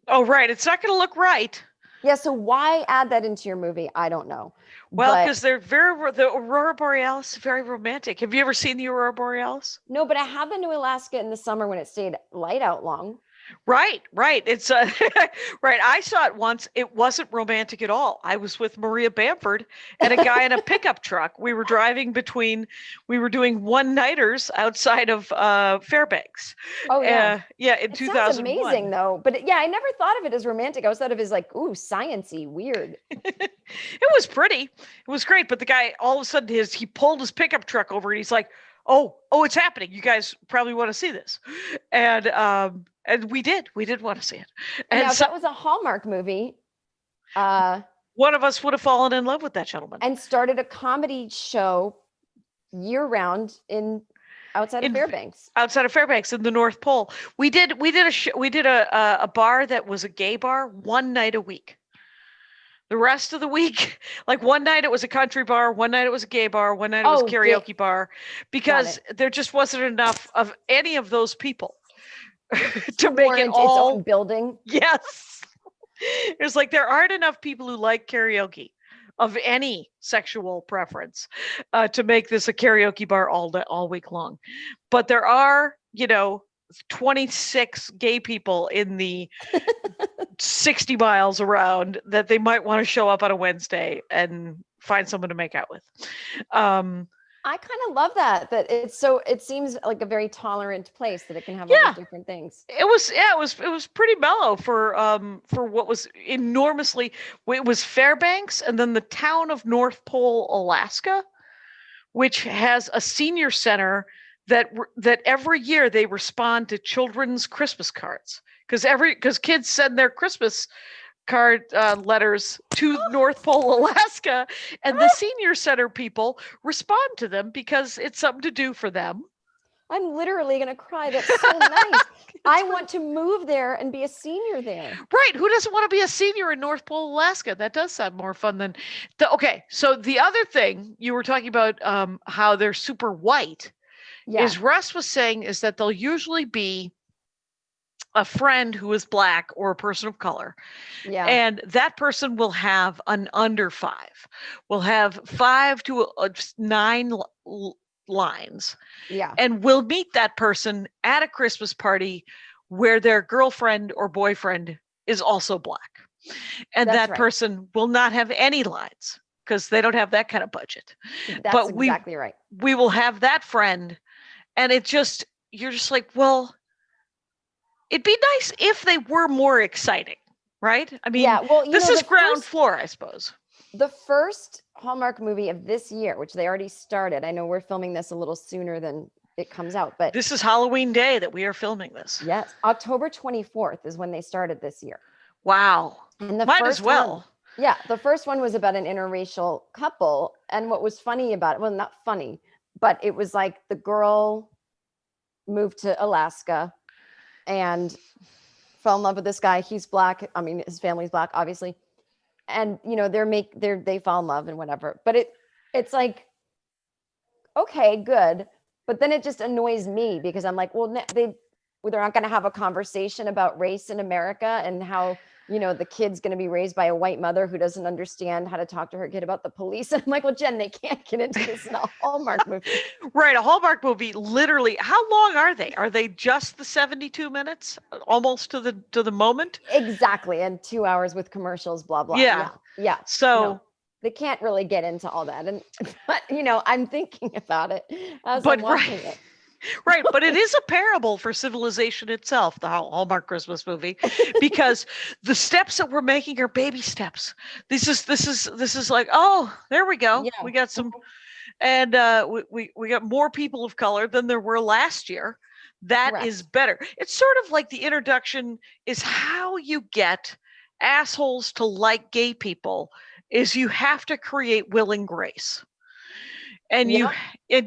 Oh, right. It's not going to look right. Yeah. So why add that into your movie? I don't know. Well, But- because the Aurora Borealis is very romantic. Have you ever seen the Aurora Borealis? No, but I have been to Alaska in the summer when it stayed light out long. Right. It's right. I saw it once. It wasn't romantic at all. I was with Maria Bamford and a guy in a pickup truck. We were doing one-nighters outside of Fairbanks. Oh yeah. Yeah, in It 2001. sounds amazing though. But I never thought of it as romantic. I always thought of it as like, ooh, science-y, weird. It was pretty. It was great. But the guy, all of a sudden, he pulled his pickup truck over and he's like, oh, it's happening. You guys probably want to see this. And we did want to see it. And now, if so that was a Hallmark movie, one of us would have fallen in love with that gentleman. and started a comedy show year round outside of Fairbanks. Outside of Fairbanks in the North Pole. We did a bar that was a gay bar one night a week. The rest of the week, like one night it was a country bar, one night it was a gay bar, one night it was a karaoke bar, because there just wasn't enough of any of those people to make it all its own building. Yes. It's like there aren't enough people who like karaoke of any sexual preference to make this a karaoke bar all week long. But there are, 26 gay people in the 60 miles around that they might want to show up on a Wednesday and find someone to make out with. I kind of love that it seems like a very tolerant place that it can have all these different things. It was pretty mellow for what was enormously, it was Fairbanks and then the town of North Pole, Alaska, which has a senior center that every year they respond to children's Christmas cards, because kids send their Christmas card letters to North Pole, Alaska, and the senior center people respond to them because it's something to do for them. I'm literally going to cry. That's so nice. I want to move there and be a senior there. Right. Who doesn't want to be a senior in North Pole, Alaska? That does sound more fun than okay. So the other thing you were talking about, how they're super white. Yeah. is Russ was saying is that there'll usually be a friend who is Black or a person of color. Yeah. And that person will have an under 5, will have 5 to 9 lines. Yeah. And we'll meet that person at a Christmas party where their girlfriend or boyfriend is also Black. And That's that right. person will not have any lines because they don't have that kind of budget. That's exactly right. We will have that friend. And you're just like, well, it'd be nice if they were more exciting, right? I mean, Yeah, well, this is ground floor, I suppose. The first Hallmark movie of this year, which they already started. I know we're filming this a little sooner than it comes out, but this is Halloween Day that we are filming this. Yes, October 24th is when they started this year. Wow. And the Might first as well. one, yeah, the first one was about an interracial couple. And what was funny about it, well, not funny, but it was like the girl moved to Alaska and fell in love with this guy. He's Black. I mean, his family's Black, obviously. And they fall in love and whatever. But it's like, okay, good. But then it just annoys me because I'm like, well, they're not going to have a conversation about race in America and how, the kid's going to be raised by a white mother who doesn't understand how to talk to her kid about the police. And I'm like, well, Jen, they can't get into this in a Hallmark movie. Right. A Hallmark movie, literally. How long are they? Are they just the 72 minutes? Almost to the moment? Exactly. And 2 hours with commercials, blah, blah. Yeah. Yeah. So they can't really get into all that. And, but, I'm thinking about it as I'm watching it. Right, but it is a parable for civilization itself, the Hallmark Christmas movie, because the steps that we're making are baby steps. This is like, oh, there we go. Yeah. We got some, and we got more people of color than there were last year. That Correct. is better. It's sort of like the introduction is how you get assholes to like gay people. Is you have to create Will and Grace. And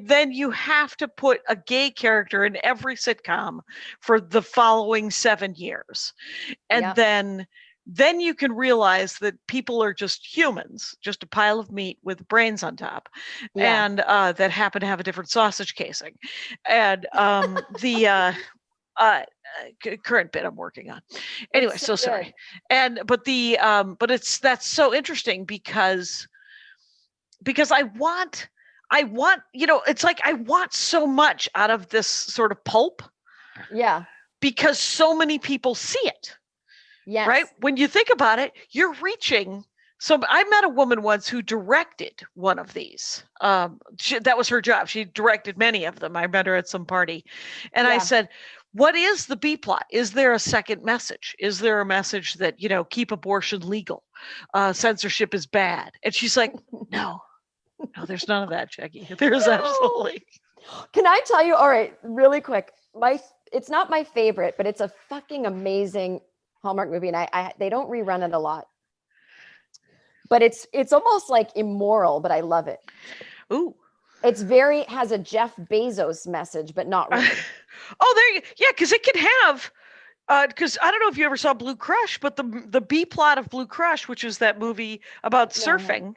then you have to put a gay character in every sitcom for the following 7 years. And then you can realize that people are just humans, just a pile of meat with brains on top, and that happen to have a different sausage casing. And the current bit I'm working on. Anyway, so sorry. But that's so interesting because I want, it's like I want so much out of this sort of pulp. Yeah. Because so many people see it. Yes. Right? When you think about it, you're reaching. So I met a woman once who directed one of these. That was her job. She directed many of them. I met her at some party. And I said, what is the B plot? Is there a second message? Is there a message that, keep abortion legal? Censorship is bad. And she's like, no, there's none of that, Jackie. There's absolutely. Can I tell you? All right, really quick. It's not my favorite, but it's a fucking amazing Hallmark movie, and they don't rerun it a lot. But it's almost like immoral, but I love it. Ooh. It's has a Jeff Bezos message, but not really. Because it can have. Because I don't know if you ever saw Blue Crush, but the B plot of Blue Crush, which is that movie about surfing.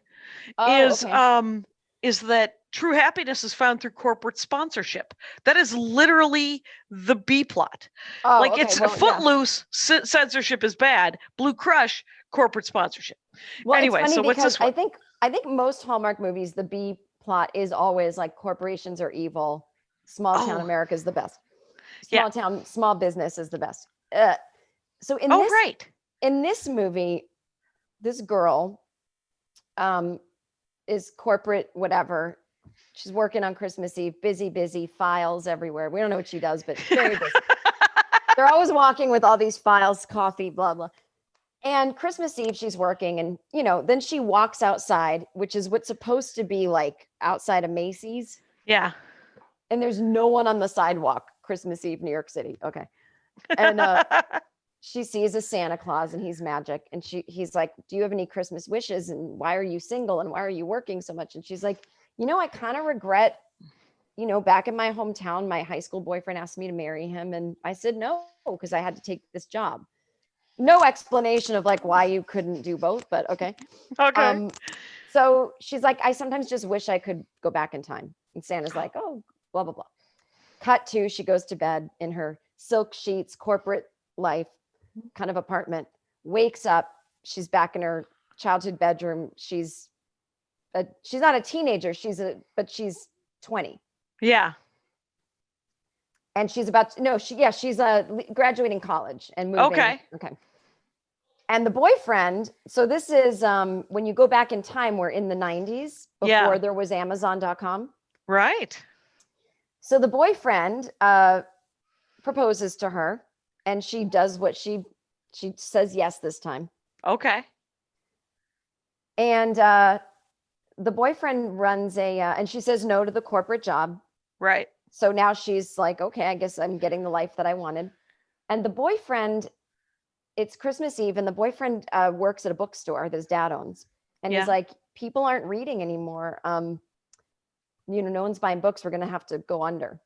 Is that true happiness is found through corporate sponsorship. That is literally the B plot. Footloose, censorship is bad. Blue Crush, corporate sponsorship. Well, anyway, so what's this one? I think most Hallmark movies, the B plot is always like corporations are evil. Small town America is the best. Small business is the best. So in this movie, this girl is corporate, whatever. She's working on Christmas Eve, busy, files everywhere. We don't know what she does, but very busy. They're always walking with all these files, coffee, blah, blah. And Christmas Eve, she's working and, then she walks outside, which is what's supposed to be like outside of Macy's. Yeah. And there's no one on the sidewalk, Christmas Eve, New York City. Okay. And she sees a Santa Claus and he's magic. And he's like, do you have any Christmas wishes? And why are you single? And why are you working so much? And she's like, I kind of regret, back in my hometown, my high school boyfriend asked me to marry him. And I said no, because I had to take this job. No explanation of like why you couldn't do both, but okay. Okay. So she's like, I sometimes just wish I could go back in time. And Santa's like, oh, blah, blah, blah. Cut to, she goes to bed in her silk sheets, corporate life kind of apartment, wakes up, she's back in her childhood bedroom. She's not a teenager, but she's 20. Yeah. And she's she's graduating college and moving. Okay. And the boyfriend, so this is when you go back in time, we're in the 90s before there was Amazon.com. Right. So the boyfriend proposes to her, and she does what she says yes this time. Okay. And the boyfriend runs and she says no to the corporate job. Right. So now she's like, okay, I guess I'm getting the life that I wanted. And the boyfriend, it's Christmas Eve, and the boyfriend works at a bookstore that his dad owns. And he's like, people aren't reading anymore. No one's buying books. We're going to have to go under.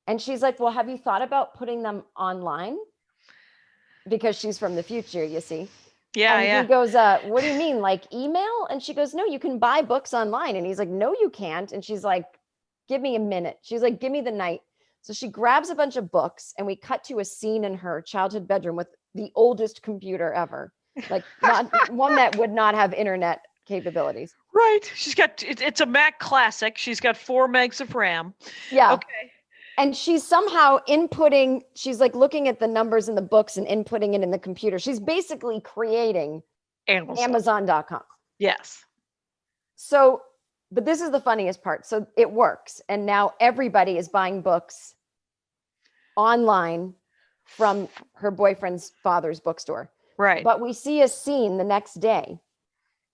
And she's like, well, have you thought about putting them online? Because she's from the future, you see. Yeah. And he goes, what do you mean? Like email? And she goes, no, you can buy books online. And he's like, no, you can't. And she's like, give me a minute. She's like, give me the night. So she grabs a bunch of books, and we cut to a scene in her childhood bedroom with the oldest computer ever. Like not one that would not have internet capabilities. Right. She's got, it's a Mac Classic. She's got 4 megs of RAM. Yeah. Okay. And she's somehow she's like looking at the numbers in the books and inputting it in the computer. She's basically creating Amazon.com. Yes. So, but this is the funniest part. So it works. And now everybody is buying books online from her boyfriend's father's bookstore. Right. But we see a scene the next day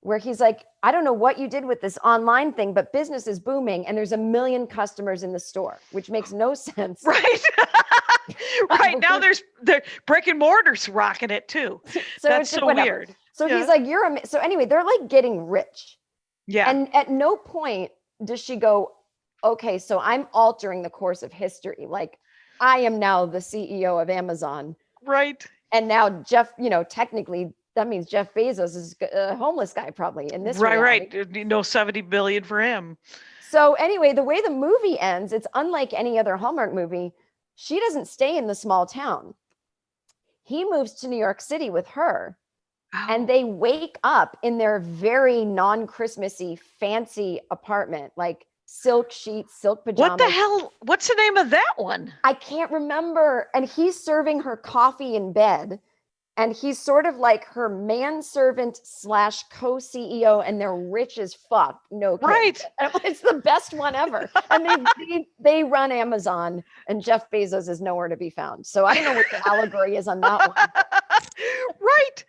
where he's like, I don't know what you did with this online thing, but business is booming and there's 1 million customers in the store, which makes no sense. Right. Right. Now the brick and mortar's rocking it too. So that's so weird. So he's like, so anyway, they're like getting rich. Yeah. And at no point does she go, okay, so I'm altering the course of history. Like I am now the CEO of Amazon. Right. And now Jeff, technically that means Jeff Bezos is a homeless guy probably in this reality. Right. 70 billion for him. So anyway, the way the movie ends, it's unlike any other Hallmark movie. She doesn't stay in the small town. He moves to New York City with her. Oh. And they wake up in their very non-Christmassy fancy apartment, like silk sheets, silk pajamas. What the hell? What's the name of that one? I can't remember. And he's serving her coffee in bed. And he's sort of like her manservant / co-CEO, and they're rich as fuck. No kidding. Right. It's the best one ever. And they run Amazon, and Jeff Bezos is nowhere to be found. So I don't know what the allegory is on that one. Right.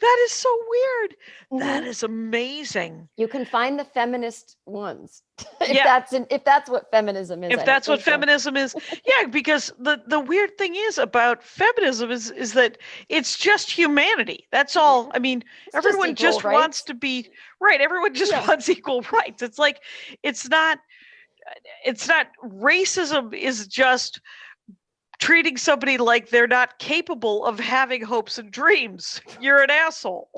That is so weird. That is amazing. You can find the feminist ones if that's what feminism is. If that's what feminism is, yeah. Because the weird thing is about feminism is that it's just humanity. That's all. I mean, everyone just wants to be right. Everyone just wants equal rights. It's like it's not racism. Is just treating somebody like they're not capable of having hopes and dreams. You're an asshole.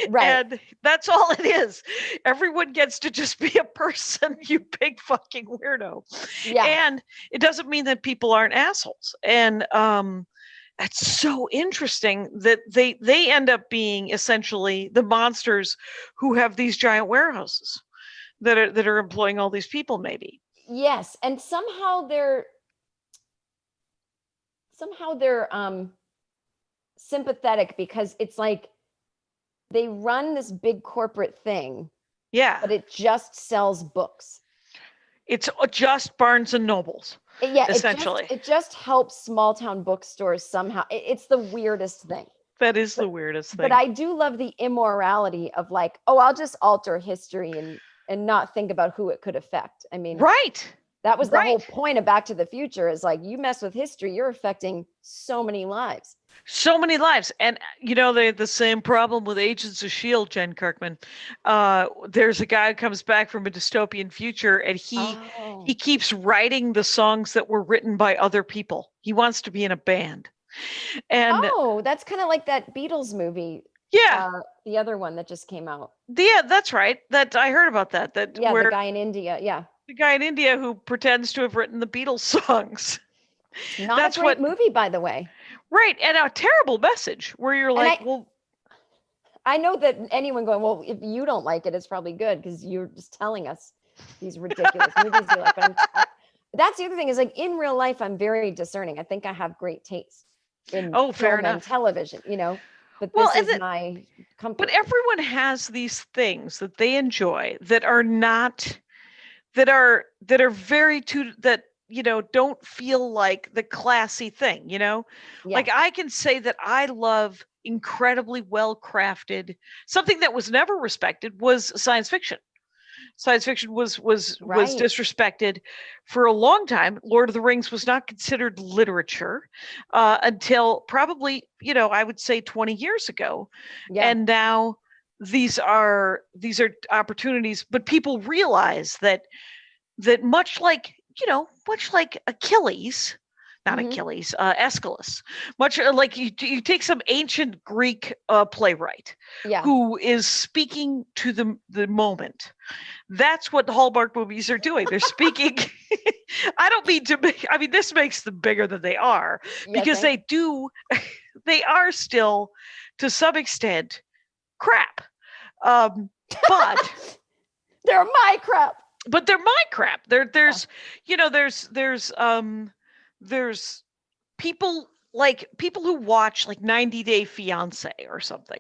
Right. And that's all it is. Everyone gets to just be a person, you big fucking weirdo. Yeah. And it doesn't mean that people aren't assholes. And that's so interesting that they end up being essentially the monsters who have these giant warehouses that are employing all these people, maybe. Yes. And somehow they're sympathetic, because it's like they run this big corporate thing, but it just sells books. It's just Barnes and Nobles, essentially. It just helps small town bookstores somehow. It's the weirdest thing. That is the weirdest thing. But I do love the immorality of like, oh, I'll just alter history and not think about who it could affect. I mean, right. That was the whole point of Back to the Future, is like, you mess with history, you're affecting so many lives. So many lives. And, they had the same problem with Agents of S.H.I.E.L.D., Jen Kirkman. There's a guy who comes back from a dystopian future, and he keeps writing the songs that were written by other people. He wants to be in a band. And that's kind of like that Beatles movie. Yeah. The other one that just came out. Yeah, that's right. That I heard about that. The guy in India. Yeah. The guy in India who pretends to have written the Beatles songs. Not That's a great what- movie, by the way. Right. And a terrible message where you're like, well, I know that anyone going, well, if you don't like it, it's probably good because you're just telling us these ridiculous movies you like. But that's the other thing is like in real life, I'm very discerning. I think I have great taste in fair film and enough. television, you know, but Well, this and is my comfort. But everyone has these things that they enjoy that are not, that are very that, you know, don't feel like the classy thing, you know? Yeah. Like I can say that I love incredibly well-crafted, something that was never respected was science fiction. Science fiction was Right. disrespected for a long time. Lord of the Rings was not considered literature until probably, you know, I would say 20 years ago. Yeah. And now these are opportunities, but people realize that much like, you know, much like Achilles, not Mhm. Achilles, Aeschylus, much like you take some ancient Greek playwright Yeah. who is speaking to the moment. That's what the Hallmark movies are doing. They're speaking. I don't mean to make, I mean, this makes them bigger than they are Yeah, because thank- they are still to some extent crap. But they're my crap. but they're my crap. There's you know, there's people who watch like 90 Day Fiance or something,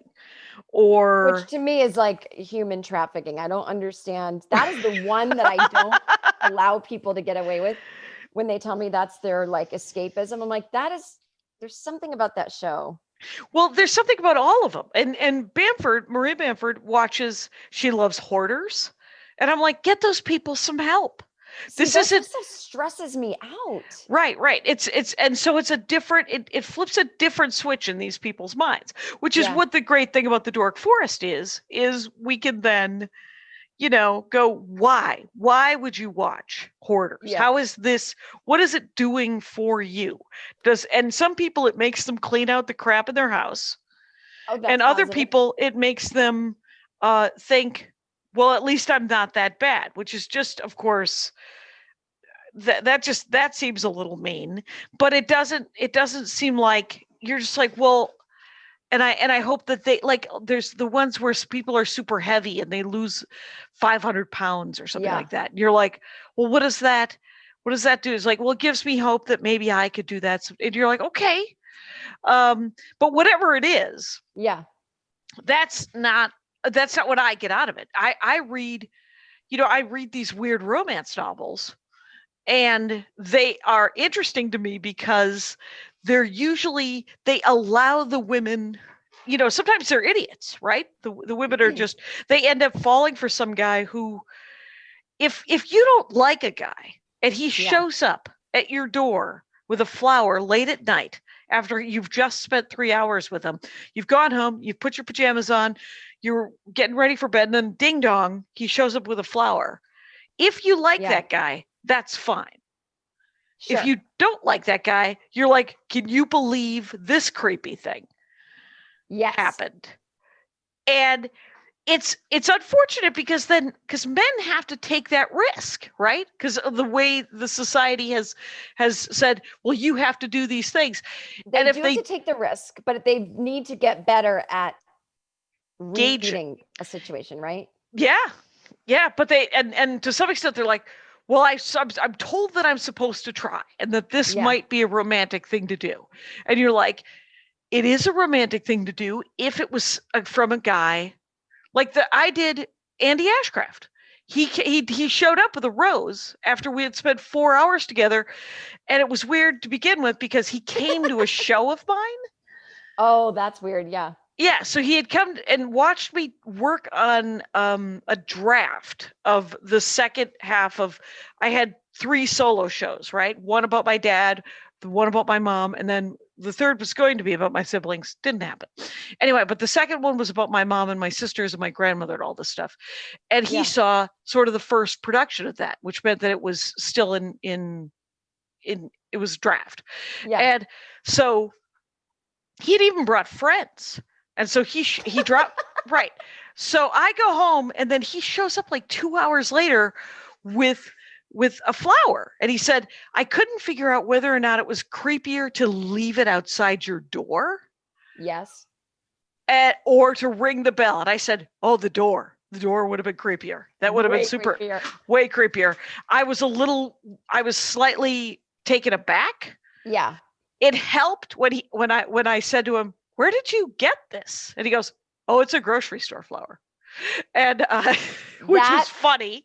or Which to me is like human trafficking. I don't understand. That is the one that I don't allow people to get away with when they tell me that's their like escapism. I'm like, there's something about that show. well, there's something about all of them. And Maria Bamford watches. She loves hoarders, and I'm like, get those people some help. See, This that isn't just so stresses me out. right. It's and so it's a different. It flips a different switch in these people's minds, which is Yeah. what the great thing about the Dork Forest is we can then, you know, go, why would you watch hoarders? Yeah. How is this, what is it doing for you? And some people it makes them clean out the crap in their house, Oh, that's and other positive. people it makes them think, well, at least I'm not that bad, which is just, of course, that seems a little mean. But it doesn't seem like, you're just like, well, and I hope that they, like, there's the ones where people are super heavy and they lose 500 pounds or something Yeah. like that. And you're like, well, what does that do? It's like, well, it gives me hope that maybe I could do that. And you're like, okay. But whatever it is, Yeah. that's not what I get out of it. I read, you know, I read these weird romance novels, and they are interesting to me because they allow the women, you know, sometimes they're idiots, right? The women are just, they end up falling for some guy who, if you don't like a guy and he shows up at your door with a flower late at night after you've just spent 3 hours with him, you've gone home, you've put your pajamas on, you're getting ready for bed, and then ding dong, he shows up with a flower. If you like that guy, that's fine. Sure. If you don't like that guy, you're like, can you believe this creepy thing happened? And it's unfortunate because men have to take that risk, right? Because of the way the society has said, well, you have to do these things. They and if do they have to take the risk, but they need to get better at Gauge- reading a situation, right? yeah, but they and to some extent they're like, well, I'm told that I'm supposed to try and that this might be a romantic thing to do. And you're like, it is a romantic thing to do if it was from a guy like I did Andy Ashcraft. He showed up with a rose after we had spent 4 hours together, and it was weird to begin with because he came to a show of mine. Oh, that's weird. Yeah. Yeah, so he had come and watched me work on a draft of the second half of, I had 3 solo shows, right? One about my dad, the one about my mom, and then the third was going to be about my siblings. Didn't happen. Anyway, but the second one was about my mom and my sisters and my grandmother and all this stuff. And he saw sort of the first production of that, which meant that it was still in it was draft. Yeah. And so he'd even brought friends. And so he dropped, right. So I go home, and then he shows up like 2 hours later with with a flower. And he said, I couldn't figure out whether or not it was creepier to leave it outside your door Yes. or to ring the bell. And I said, oh, the door. The door would have been creepier. That would have been way creepier. I was slightly taken aback. Yeah. It helped when I said to him, where did you get this? And he goes, oh, it's a grocery store flower. And which was funny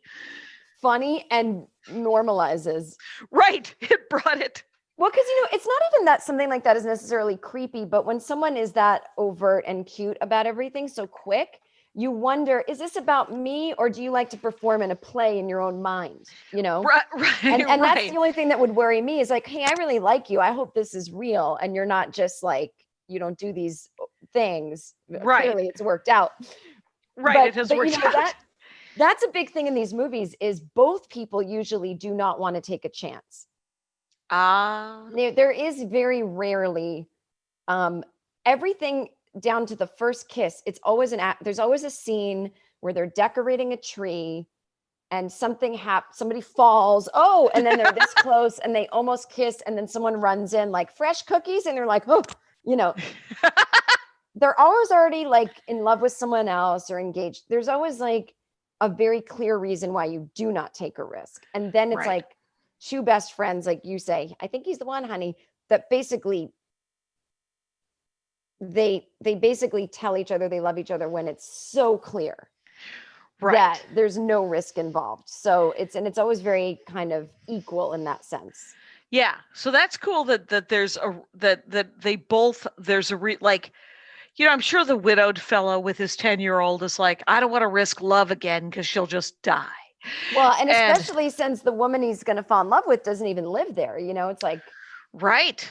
and normalizes. Right. It brought it. Well, because, it's not even that something like that is necessarily creepy, but when someone is that overt and cute about everything so quick, you wonder, is this about me, or do you like to perform in a play in your own mind? Right. And that's the only thing that would worry me is like, hey, I really like you. I hope this is real. And you're not just like, you don't do these things. Right. Clearly it's worked out. Right. It has worked out. That's a big thing in these movies is both people usually do not want to take a chance. There is very rarely everything down to the first kiss. It's always there's always a scene where they're decorating a tree and somebody falls. Oh, and then they're this close and they almost kiss. And then someone runs in like fresh cookies. And they're like, oh, they're always already like in love with someone else or engaged. There's always like a very clear reason why you do not take a risk. And then it's like two best friends, like you say, I think he's the one, honey, that basically they basically tell each other they love each other when it's so clear that there's no risk involved. So it's always very kind of equal in that sense. Yeah. So that's cool that there's I'm sure the widowed fellow with his 10-year-old is like, I don't want to risk love again because she'll just die. Well, and especially since the woman he's going to fall in love with doesn't even live there. It's like,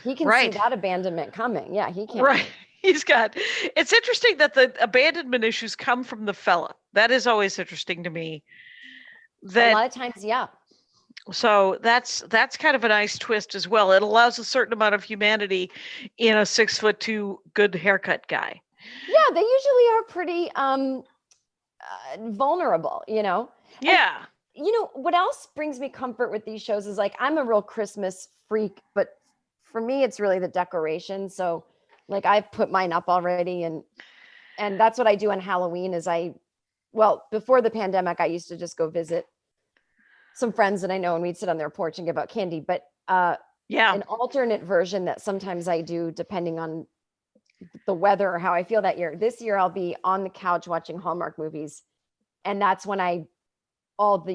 he can see that abandonment coming. Yeah, he can. Right. It's interesting that the abandonment issues come from the fella. That is always interesting to me. A lot of times, yeah. So that's kind of a nice twist as well. It allows a certain amount of humanity in a 6'2" good haircut guy. Yeah, they usually are pretty vulnerable, Yeah. And, what else brings me comfort with these shows is like, I'm a real Christmas freak, but for me, it's really the decoration. So like I've put mine up already and that's what I do on Halloween is before the pandemic, I used to just go visit some friends that I know and we'd sit on their porch and give out candy. But an alternate version that sometimes I do depending on the weather or how I feel that year. This year I'll be on the couch watching Hallmark movies. And that's when I don't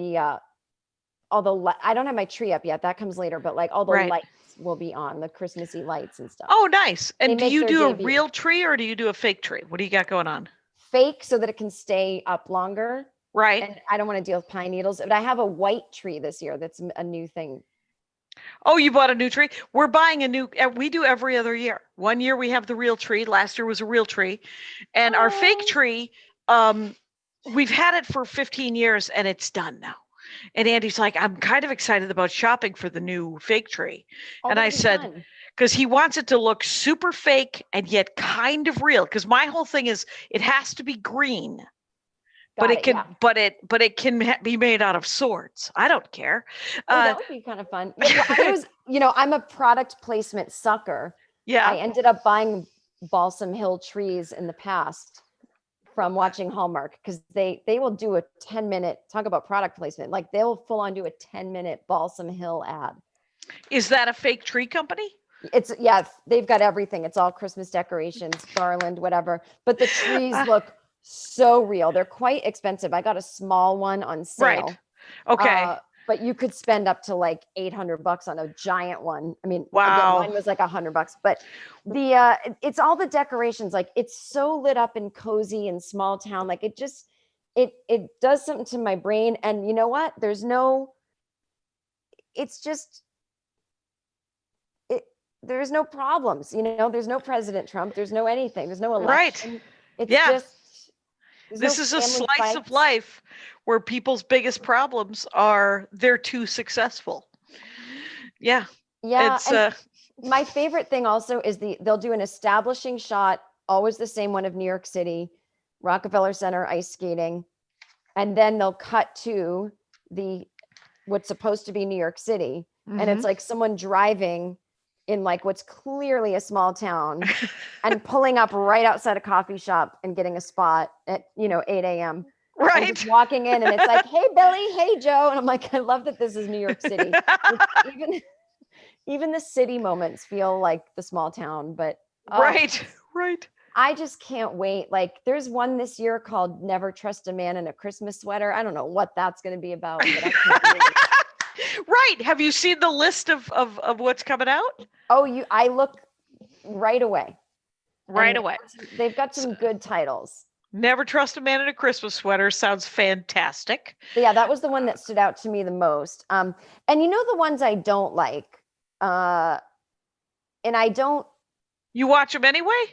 have my tree up yet. That comes later, but like all the lights will be on, the Christmassy lights and stuff. Oh, nice. And do you do a real tree or do you do a fake tree? What do you got going on? Fake so that it can stay up longer. Right. And I don't want to deal with pine needles, but I have a white tree this year. That's a new thing. Oh, you bought a new tree? We're buying we do every other year. One year we have the real tree. Last year was a real tree. And our fake tree, we've had it for 15 years and it's done now. And Andy's like, I'm kind of excited about shopping for the new fake tree. And I said, because he wants it to look super fake and yet kind of real. Because my whole thing is it has to be green. But it can be made out of swords. I don't care. That would be kind of fun. I'm a product placement sucker. Yeah. I ended up buying Balsam Hill trees in the past from watching Hallmark because they will do a 10-minute talk about product placement. Like they'll full on do a 10-minute Balsam Hill ad. Is that a fake tree company? They've got everything. It's all Christmas decorations, garland, whatever. But the trees look so real. They're quite expensive. I got a small one on sale. Right. Okay. But you could spend up to like $800 on a giant one. I mean, wow. Again, mine was like $100, but it's all the decorations. Like it's so lit up and cozy and small town. Like it does something to my brain. And you know what? There's no problems, there's no President Trump. There's no anything. There's no election. Right. It's just, this is a slice of life where people's biggest problems are they're too successful. Yeah. Yeah. My favorite thing also is they'll do an establishing shot, always the same one of New York City, Rockefeller Center ice skating. And then they'll cut to the what's supposed to be New York City. And Mm-hmm. it's like someone driving in like what's clearly a small town and pulling up right outside a coffee shop and getting a spot at, 8 a.m. And Right. just walking in and it's like, hey, Billy, hey, Joe. And I'm like, I love that this is New York City. Even the city moments feel like the small town, but Right. I just can't wait. Like there's one this year called Never Trust a Man in a Christmas Sweater. I don't know what that's going to be about, but I can't wait. Right. Have you seen the list of what's coming out? Oh, I look right away. Right And away. They've got some good titles. Never Trust a Man in a Christmas Sweater sounds fantastic. But yeah, that was the one that stood out to me the most. And the ones I don't like, and I don't. You watch them anyway?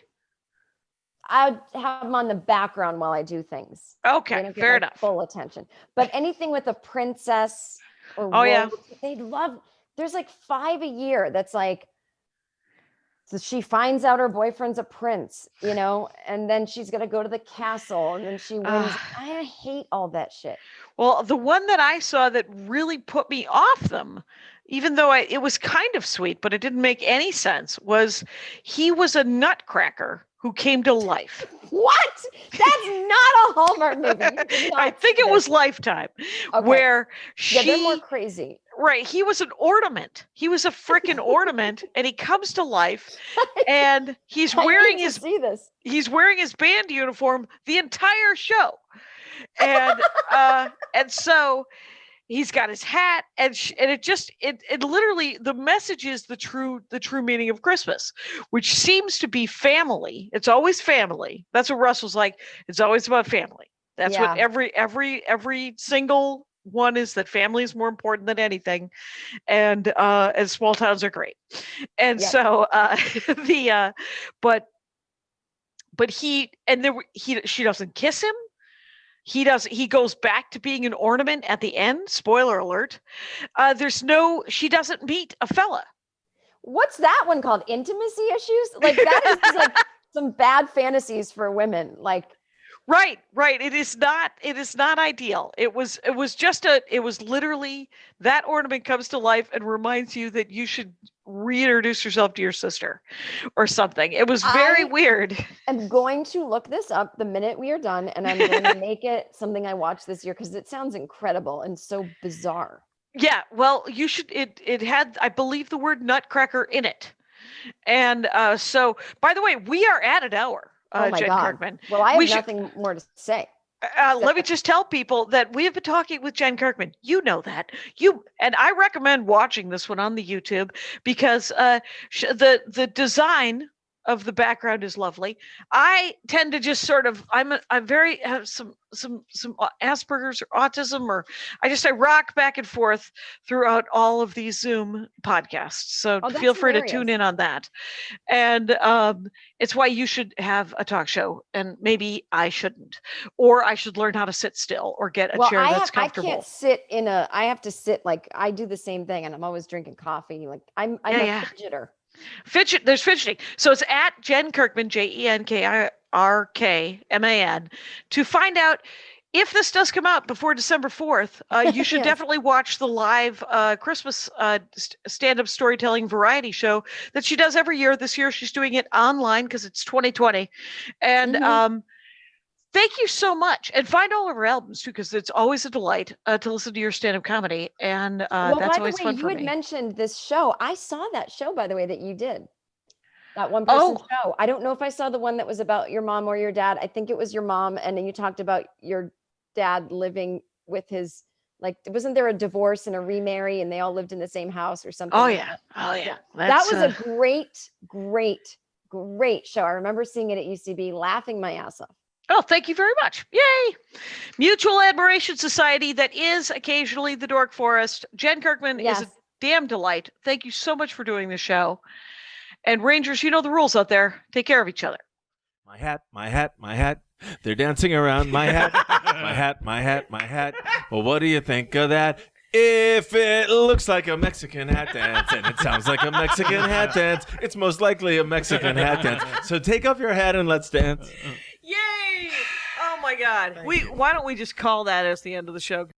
I have them on the background while I do things. Okay, They don't get, fair like, enough. Full attention. But anything with a princess or Oh, yeah. royalty, they love. There's like 5 a year. That's like. So she finds out her boyfriend's a prince, and then she's going to go to the castle and then she wins. I hate all that shit. Well, the one that I saw that really put me off them, even though it was kind of sweet, but it didn't make any sense, was he was a nutcracker who came to life. What? That's not a Hallmark movie. You did not I think see it this. was Lifetime, Okay. where They're more crazy. Right. He was an ornament. He was a freaking ornament, and he comes to life, and he's wearing I need to see this. he's wearing his band uniform the entire show, and and so he's got his hat, and it literally, the message is the true meaning of Christmas, which seems to be family. It's always family. That's what Russell's like. It's always about family. That's what every single one is, that family is more important than anything, and small towns are great, and so but she doesn't kiss him. He goes back to being an ornament at the end. Spoiler alert. She doesn't meet a fella. What's that one called? Intimacy issues? Like that is like some bad fantasies for women. Like. Right. It is not ideal. It was literally that ornament comes to life and reminds you that you should reintroduce yourself to your sister or something. It was very weird. I'm going to look this up the minute we are done, and I'm going to make it something I watch this year because it sounds incredible and so bizarre. Yeah. Well, you should, it had, I believe, the word nutcracker in it. And so, by the way, we are at an hour. Oh my Jen God. Kirkman. Well, I have nothing more to say. Let me just tell people that we have been talking with Jen Kirkman. You know that. And I recommend watching this one on the YouTube because the design of the background is lovely. I tend to just sort of, I'm very, have some Asperger's or autism, or I rock back and forth throughout all of these Zoom podcasts. So feel free to tune in on that. And it's why you should have a talk show, and maybe I shouldn't, or I should learn how to sit still or get a chair that's comfortable. I can't sit I have to sit, like I do the same thing, and I'm always drinking coffee. Like I'm a fidgeter. There's fidgeting. So it's at Jen Kirkman, JenKirkman, to find out if this does come out before December 4th. You should definitely watch the live Christmas stand-up storytelling variety show that she does every year. This year she's doing it online because it's 2020. And thank you so much. And find all of her albums too, because it's always a delight to listen to your stand-up comedy. And that's always fun for me. You had mentioned this show. I saw that show, by the way, that you did. That one person show. I don't know if I saw the one that was about your mom or your dad. I think it was your mom. And then you talked about your dad living with his, like, wasn't there a divorce and a remarry and they all lived in the same house or something? Oh, yeah. That was a great show. I remember seeing it at UCB, laughing my ass off. Oh, thank you very much. Yay. Mutual Admiration Society that is occasionally the Dork Forest. Jen Kirkman is a damn delight. Thank you so much for doing the show. And Rangers, you know the rules out there. Take care of each other. My hat, my hat, my hat. They're dancing around my hat. My hat, my hat, my hat. Well, what do you think of that? If it looks like a Mexican hat dance and it sounds like a Mexican hat dance, it's most likely a Mexican hat dance. So take off your hat and let's dance. Yay! Oh my God. Why don't we just call that as the end of the show?